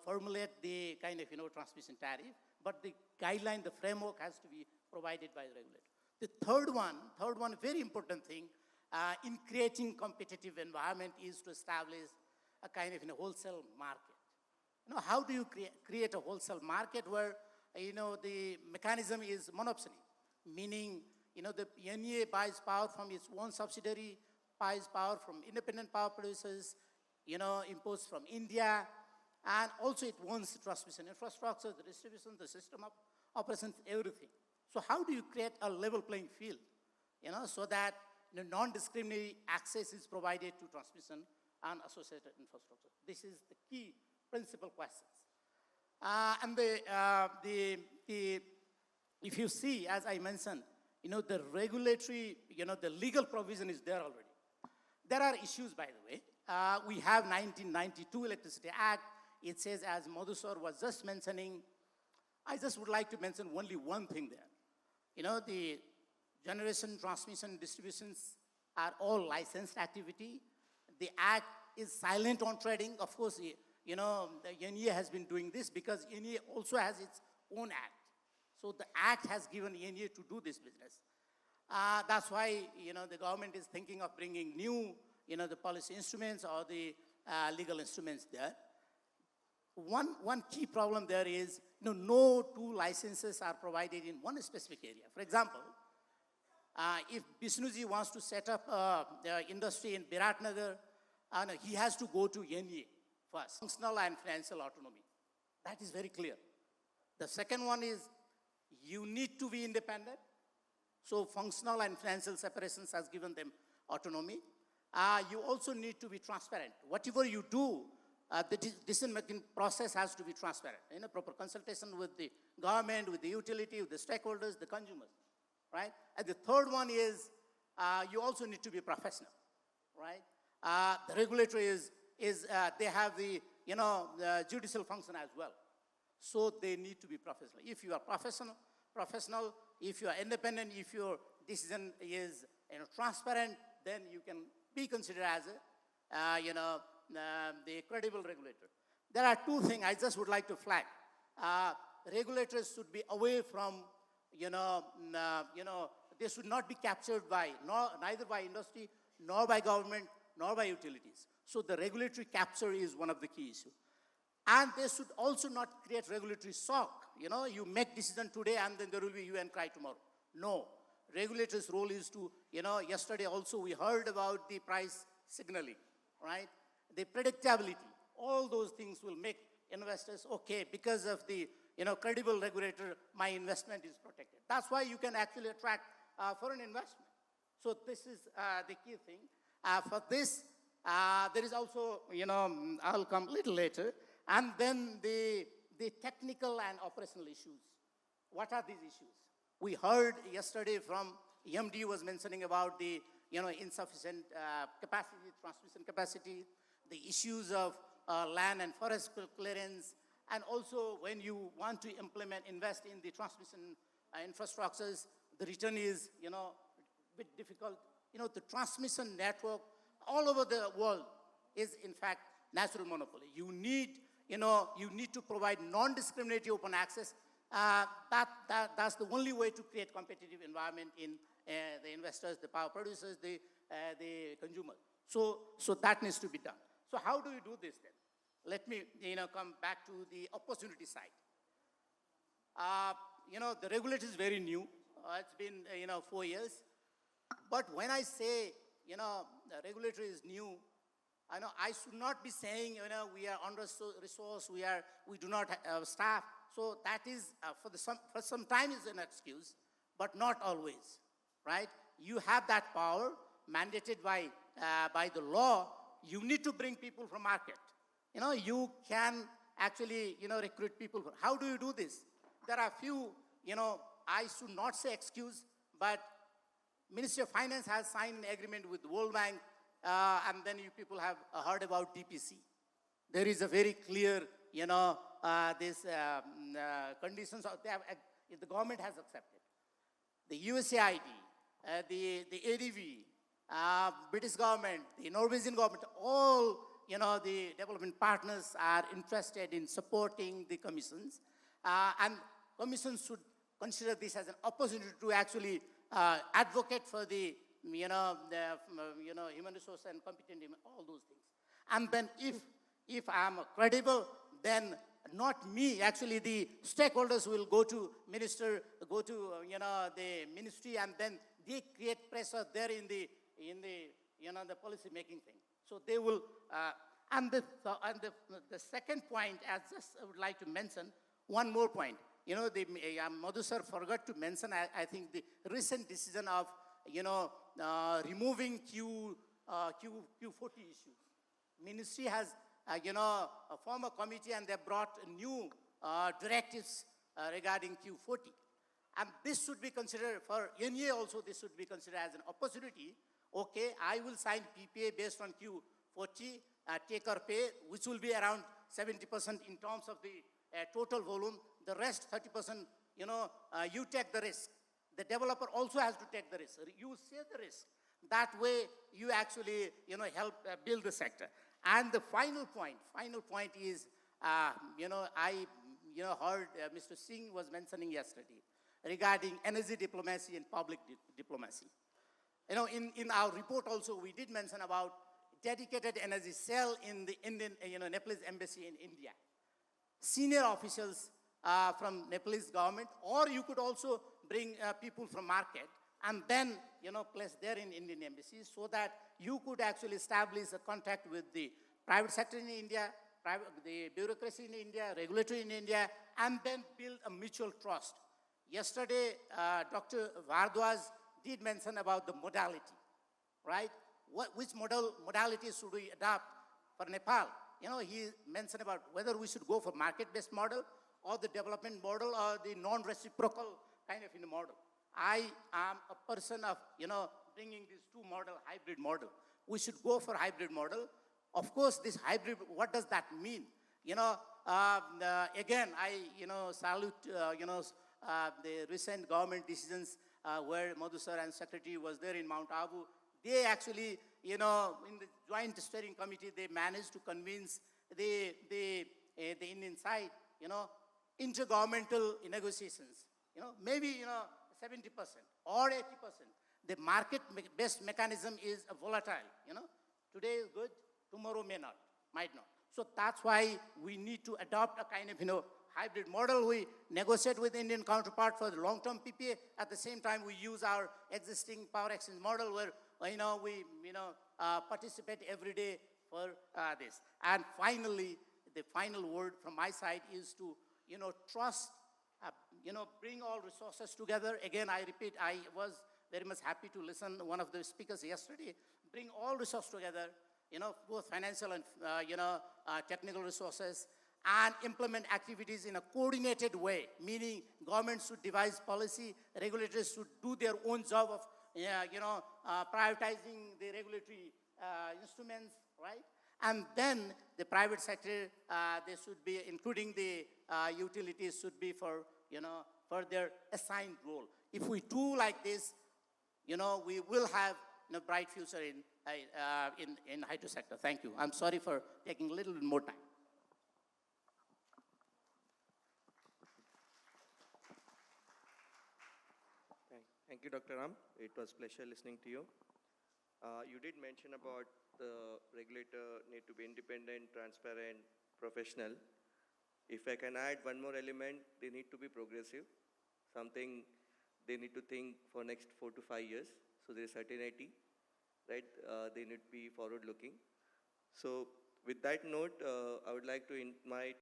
formulate the kind of, transmission tariff. But the guideline, the framework has to be provided by the regulator. The third one, very important thing, in creating competitive environment is to establish a kind of wholesale market. How do you create a wholesale market where, the mechanism is monopsony, meaning, the NEA buys power from its own subsidiary, buys power from independent power producers, imports from India, and also it owns the transmission infrastructure, the distribution, the system of operations, everything. So how do you create a level playing field, so that non-discriminatory access is provided to transmission and associated infrastructure? This is the key principal questions. And if you see, as I mentioned, the regulatory, the legal provision is there already. There are issues, by the way. We have 1992 Electricity Act. It says, as Madhusar was just mentioning, I just would like to mention only one thing there. The generation, transmission, distributions are all licensed activity. The act is silent on trading. Of course, the NEA has been doing this because NEA also has its own act. So the act has given NEA to do this business. That's why, the government is thinking of bringing new, the policy instruments or the legal instruments there. One key problem there is, no two licenses are provided in one specific area. For example, if Bishnuji wants to set up industry in Biratnagar, he has to go to NEA first, functional and financial autonomy. That is very clear. The second one is, you need to be independent. So functional and financial separations has given them autonomy. You also need to be transparent. Whatever you do, the decision-making process has to be transparent. In a proper consultation with the government, with the utility, with the stakeholders, the consumers, right? And the third one is, you also need to be professional, right? The regulator they have the, the judicial function as well. So they need to be professional. If you are professional, if you are independent, if your decision is, transparent, then you can be considered as a, the credible regulator. There are two things I just would like to flag. Regulators should be away from, they should not be captured by, neither by industry, nor by government, nor by utilities. So the regulatory capture is one of the key issues. And they should also not create regulatory shock. You make decision today and then there will be hue and cry tomorrow. No. Regulators' role is to, yesterday also we heard about the price signaling, right? The predictability. All those things will make investors, okay, because of the, credible regulator, my investment is protected. That's why you can actually attract foreign investment. So this is the key thing. For this, there is also, I'll come a little later, and then the technical and operational issues. What are these issues? We heard yesterday from MD was mentioning about the, insufficient capacity, transmission capacity, the issues of land and forest clearance, and also when you want to invest in the transmission infrastructures, the return is, a bit difficult. The transmission network all over the world is in fact natural monopoly. You need to provide non-discriminatory open access. That's the only way to create competitive environment in the investors, the power producers, the consumer. So that needs to be done. So how do you do this then? Let me come back to the opportunity side. the regulator is very new. It's been, 4 years. But when I say, the regulator is new, I know I should not be saying, we are under-resourced, we do not have staff. So that is, for some time is an excuse, but not always, right? You have that power mandated by the law. You need to bring people from market. You can actually, recruit people. How do you do this? There are few, I should not say excuse, but Ministry of Finance has signed an agreement with World Bank, and then you people have heard about DPC. There is a very clear, this conditions the government has accepted. The USAID, the ADV, British government, the Norwegian government, all, the development partners are interested in supporting the commissions, and commissions should consider this as an opportunity to actually advocate for the, human resource and competent, all those things. And then if I'm credible, then not me, actually the stakeholders will go to the ministry, and then they create pressure there in the the policy making thing. So they will, and the second point, as just I would like to mention one more point. Madhu sir forgot to mention, I think, the recent decision of, removing Q40 issues. Ministry has, formed a committee, and they brought new directives regarding Q40. And this should be considered, for NEA also, this should be considered as an opportunity. Okay, I will sign PPA based on Q40, take or pay, which will be around 70% in terms of the total volume. The rest, 30%, you take the risk. The developer also has to take the risk. You share the risk. That way, you actually, help build the sector. And the final point is, I, heard Mr. Singh was mentioning yesterday regarding energy diplomacy and public diplomacy. In our report also, we did mention about dedicated energy cell in the Indian, Nepalese embassy in India. Senior officials from Nepalese government, or you could also bring people from market and then, place there in Indian embassies, so that you could actually establish a contact with the private sector in India, the bureaucracy in India, regulatory in India, and then build a mutual trust. Yesterday, Dr. Bhardwaj did mention about the modality, right? Which modalities should we adopt for Nepal? He mentioned about whether we should go for market-based model or the development model or the non-reciprocal kind of model. I am a person of, bringing these two model, hybrid model. We should go for hybrid model. Of course, this hybrid, what does that mean? Again, I, salute, the recent government decisions where Madhu sir and Secretary was there in Mount Abu. They actually, in the Joint Steering Committee, they managed to convince the Indian side, intergovernmental negotiations, maybe, 70% or 80%. The market-based mechanism is volatile, Today is good, tomorrow might not. So that's why we need to adopt a kind of, hybrid model. We negotiate with Indian counterpart for the long-term PPA. At the same time, we use our existing power exchange model where, we, participate every day for this. And finally, the final word from my side is to, trust, bring all resources together. Again, I repeat, I was very much happy to listen to one of the speakers yesterday. Bring all resources together, both financial and, technical resources, and implement activities in a coordinated way, meaning government should devise policy, regulators should do their own job of, prioritizing the regulatory instruments, right? And then the private sector, they should be, including the utilities, should be for, for their assigned role. If we do like this, we will have a bright future in hydro sector. Thank you. I'm sorry for taking a little bit more time. Thank you, Dr. Ram. It was a pleasure listening to you. You did mention about the regulator need to be independent, transparent, professional. If I can add one more element, they need to be progressive, something they need to think for next 4 to 5 years. So there is certainty, right? They need to be forward-looking. So with that note, I would like to invite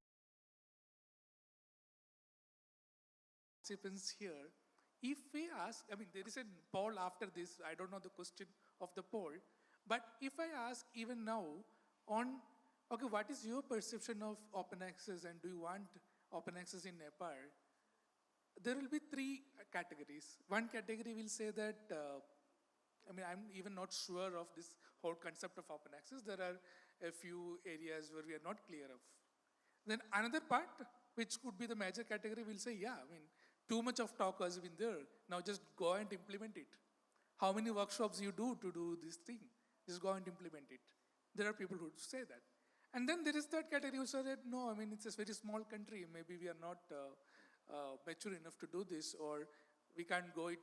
participants here. If we ask, I mean, there is a poll after this, I don't know the question of the poll, but if I ask even now on, okay, what is your perception of open access and do you want open access in Nepal? There will be three categories. One category will say that, I mean, I'm even not sure of this whole concept of open access. There are a few areas where we are not clear of. Then another part, which could be the major category, will say, yeah, I mean, too much of talk has been there. Now just go and implement it. How many workshops you do to do this thing? Just go and implement it. There are people who say that. And then there is that category who say that, no, I mean, it's a very small country. Maybe we are not mature enough to do this, or we can't go it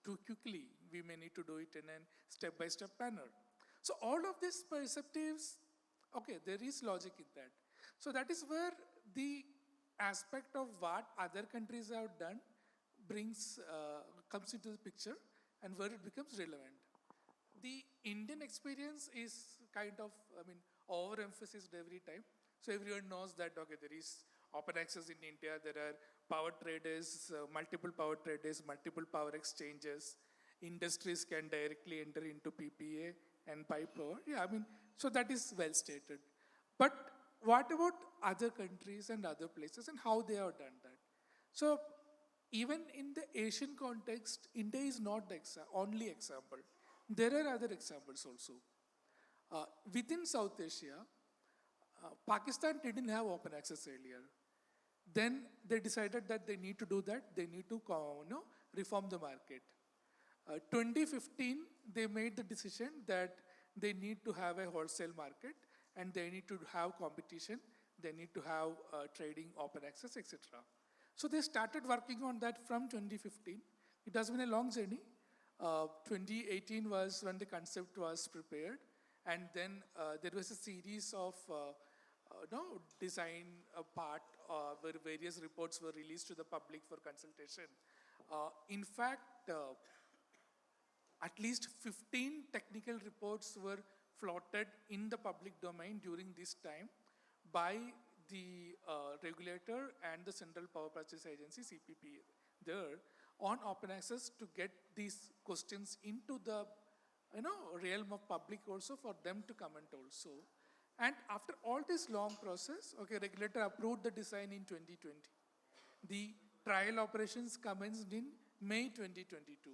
too quickly. We may need to do it in a step-by-step manner. So all of these perceptives, okay, there is logic in that. So that is where the aspect of what other countries have done comes into the picture and where it becomes relevant. The Indian experience is kind of, I mean, overemphasized every time. So everyone knows that, okay, there is open access in India, there are power traders, multiple power traders, multiple power exchanges, industries can directly enter into PPA and buy power. Yeah, I mean, so that is well stated. But what about other countries and other places and how they have done that? So even in the Asian context, India is not the only example. There are other examples also. Within South Asia, Pakistan didn't have open access earlier. Then they decided that they need to do that. They need to reform the market. 2015, they made the decision that they need to have a wholesale market and they need to have competition. They need to have trading, open access, etc. So they started working on that from 2015. It has been a long journey. 2018 was when the concept was prepared. And then there was a series of design part where various reports were released to the public for consultation. In fact, at least 15 technical reports were floated in the public domain during this time by the regulator and the Central Power Purchase Agency, CPP, there on open access to get these questions into the realm of public also for them to comment also. And after all this long process, okay, regulator approved the design in 2020. The trial operations commenced in May 2022.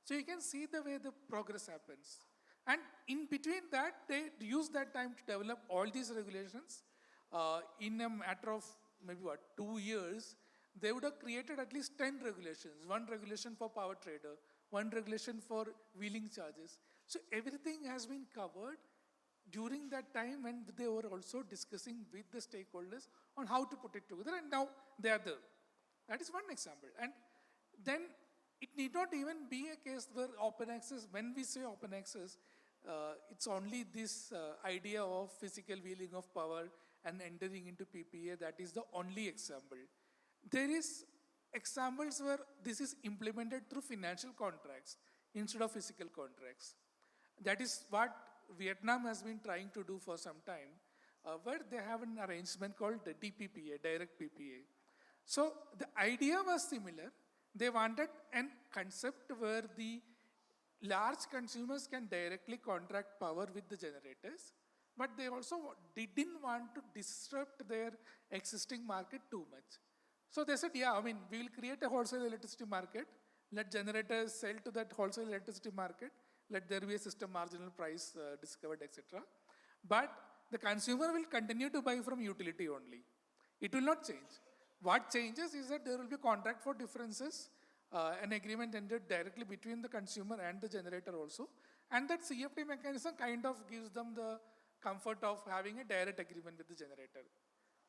So you can see the way the progress happens. And in between that, they used that time to develop all these regulations. In a matter of maybe 2 years, they would have created at least 10 regulations. One regulation for power trader, one regulation for wheeling charges. So everything has been covered during that time when they were also discussing with the stakeholders on how to put it together, and now they are there. That is one example. And then it need not even be a case where open access, when we say open access, it's only this idea of physical wheeling of power and entering into PPA, that is the only example. There is examples where this is implemented through financial contracts instead of physical contracts. That is what Vietnam has been trying to do for some time, where they have an arrangement called the DPPA, direct PPA. So the idea was similar. They wanted a concept where the large consumers can directly contract power with the generators, but they also didn't want to disrupt their existing market too much. So they said, yeah, I mean, we will create a wholesale electricity market, let generators sell to that wholesale electricity market, let there be a system marginal price discovered, etc. But the consumer will continue to buy from utility only. It will not change. What changes is that there will be a contract for differences, an agreement entered directly between the consumer and the generator also. And that CFD mechanism kind of gives them the comfort of having a direct agreement with the generator.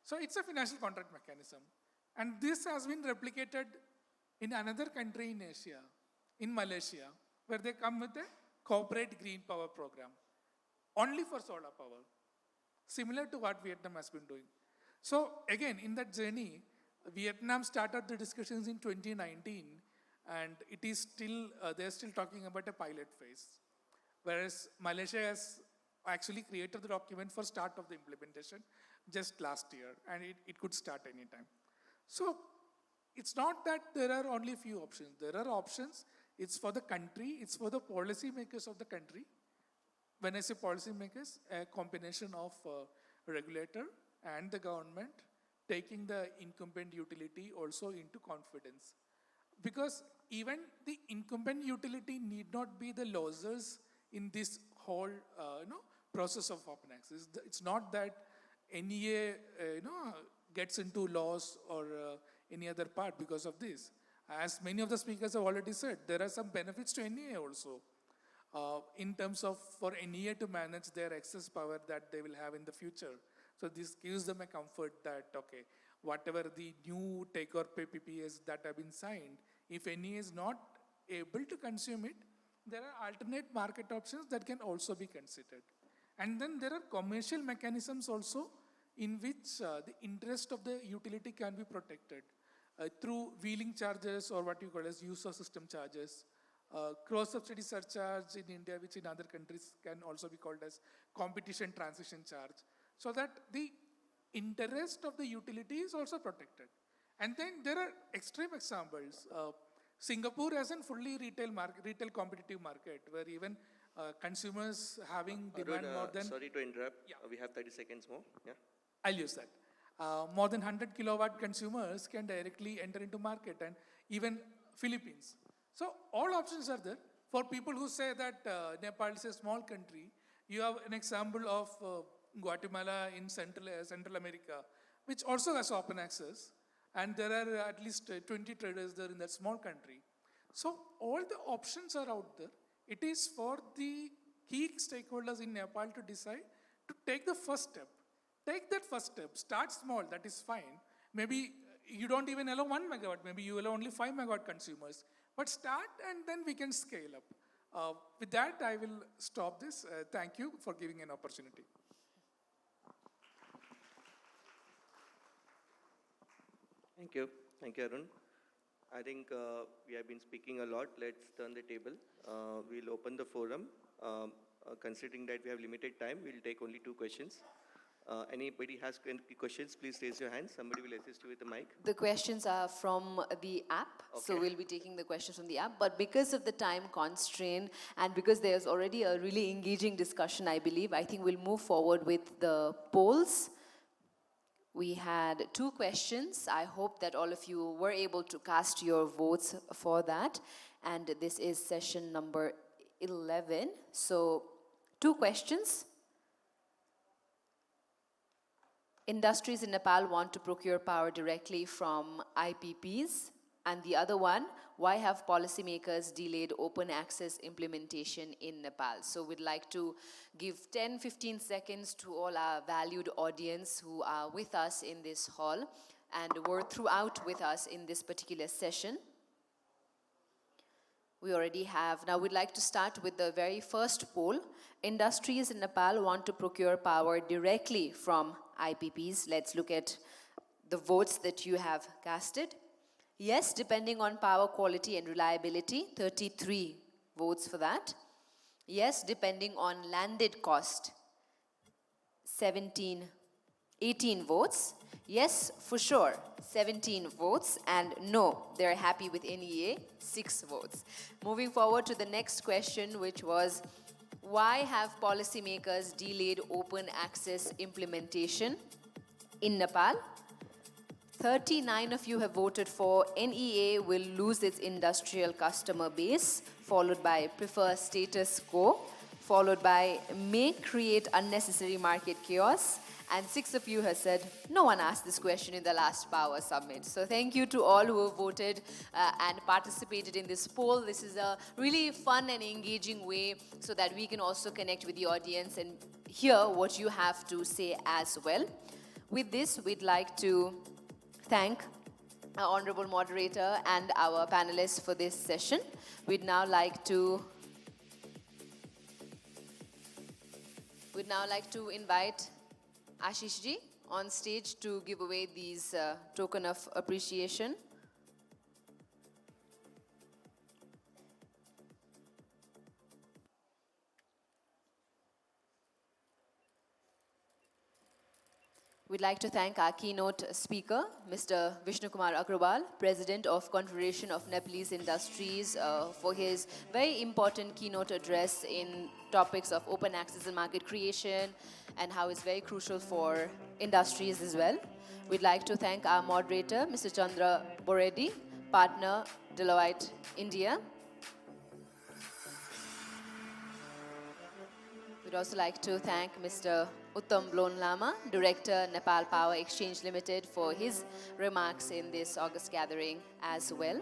So it's a financial contract mechanism. And this has been replicated in another country in Asia, in Malaysia, where they come with a corporate green power program, only for solar power, similar to what Vietnam has been doing. So again, in that journey, Vietnam started the discussions in 2019, and it is still, they're still talking about a pilot phase. Whereas Malaysia has actually created the document for start of the implementation just last year, and it could start anytime. So it's not that there are only few options. There are options. It's for the country. It's for the policy makers of the country. When I say policy makers, a combination of regulator and the government taking the incumbent utility also into confidence. Because even the incumbent utility need not be the losers in this whole process of open access. It's not that NEA gets into loss or any other part because of this. As many of the speakers have already said, there are some benefits to NEA also. In terms of for NEA to manage their excess power that they will have in the future. So this gives them a comfort that, okay, whatever the new take or pay PPAs that have been signed, if NEA is not able to consume it, there are alternate market options that can also be considered. And then there are commercial mechanisms also in which the interest of the utility can be protected through wheeling charges or what you call as use of system charges. Cross-subsidy surcharge in India, which in other countries can also be called as competition transition charge, so that the interest of the utility is also protected. And then there are extreme examples. Singapore has a fully retail competitive market, where even consumers having demand more than... Sorry to interrupt. Yeah. We have 30 seconds more. Yeah. I'll use that. More than 100 kilowatt consumers can directly enter into market, and even Philippines. So all options are there. For people who say that Nepal is a small country, you have an example of Guatemala in Central America, which also has open access. And there are at least 20 traders there in that small country. So all the options are out there. It is for the key stakeholders in Nepal to decide to take the first step. Take that first step. Start small, that is fine. Maybe you don't even allow 1 megawatt. Maybe you allow only 5 megawatt consumers. But start, and then we can scale up. With that, I will stop this. Thank you for giving an opportunity. Thank you. Thank you, Arun. I think we have been speaking a lot. Let's turn the table. We'll open the forum. Considering that we have limited time, we'll take only 2 questions. Anybody has questions, please raise your hand. Somebody will assist you with the mic. The questions are from the app, okay. So we'll be taking the questions from the app. But because of the time constraint and because there's already a really engaging discussion, I believe, I think we'll move forward with the polls. We had 2 questions. I hope that all of you were able to cast your votes for that. And this is session number 11. So 2 questions. Industries in Nepal want to procure power directly from IPPs. And the other one, why have policymakers delayed open access implementation in Nepal? So we'd like to give 10-15 seconds to all our valued audience who are with us in this hall and were throughout with us in this particular session. We already have. Now we'd like to start with the very first poll. Industries in Nepal want to procure power directly from IPPs. Let's look at the votes that you have casted. Yes, depending on power quality and reliability, 33 votes for that. Yes, depending on landed cost, 18 votes. Yes, for sure, 17 votes. And no, they're happy with NEA, 6 votes. Moving forward to the next question, which was, why have policymakers delayed open access implementation in Nepal? 39 of you have voted for NEA will lose its industrial customer base, followed by prefer status quo, followed by may create unnecessary market chaos, and 6 of you have said, no one asked this question in the last Power Summit. So thank you to all who have voted and participated in this poll. This is a really fun and engaging way so that we can also connect with the audience and hear what you have to say as well. With this, we'd like to thank our honorable moderator and our panelists for this session. We'd now like to invite Ashish ji on stage to give away these token of appreciation. We'd like to thank our keynote speaker, Mr. Vishnu Kumar Agrawal, President of Confederation of Nepalese Industries, for his very important keynote address in topics of open access and market creation and how it's very crucial for industries as well. We'd like to thank our moderator, Mr. Chandra Boredi, partner, Deloitte, India. We'd also like to thank Mr. Uttam Blon Lama, Director, Nepal Power Exchange Limited, for his remarks in this August gathering as well.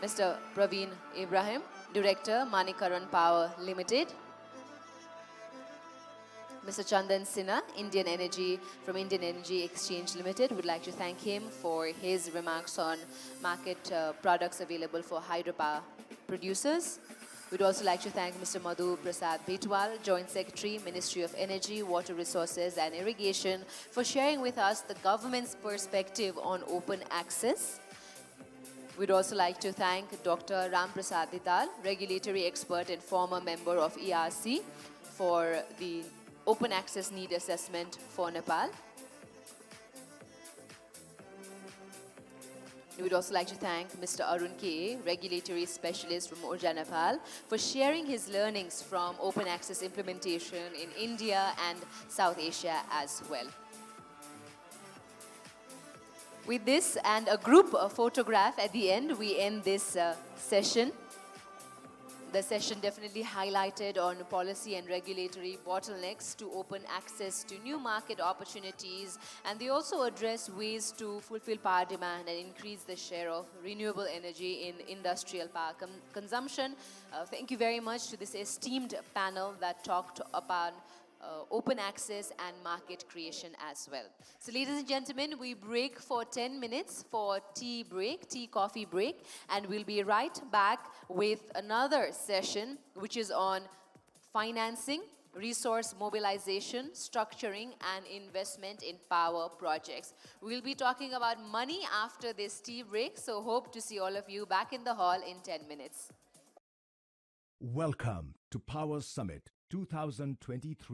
Mr. Praveen Ibrahim, Director, Manikaran Power Limited. Mr. Chandan Sinha, Indian Energy from Indian Energy Exchange Limited. We'd like to thank him for his remarks on market products available for hydropower producers. We'd also like to thank Mr. Madhu Prasad Bhetwal, Joint Secretary, Ministry of Energy, Water Resources and Irrigation, for sharing with us the government's perspective on open access. We'd also like to thank Dr. Ram Prasad Dital, regulatory expert and former member of ERC, for the open access need assessment for Nepal. We would also like to thank Mr. Arun K, regulatory specialist from Urja Nepal, for sharing his learnings from open access implementation in India and South Asia as well. With this and a group photograph at the end, we end this session. The session definitely highlighted on policy and regulatory bottlenecks to open access to new market opportunities, and they also address ways to fulfill power demand and increase the share of renewable energy in industrial power consumption. Thank you very much to this esteemed panel that talked about open access and market creation as well. So ladies and gentlemen, we break for 10 minutes for tea coffee break, and we'll be right back with another session which is on financing, resource mobilization, structuring and investment in power projects. We'll be talking about money after this tea break, so hope to see all of you back in the hall in 10 minutes. Welcome to Power Summit 2023.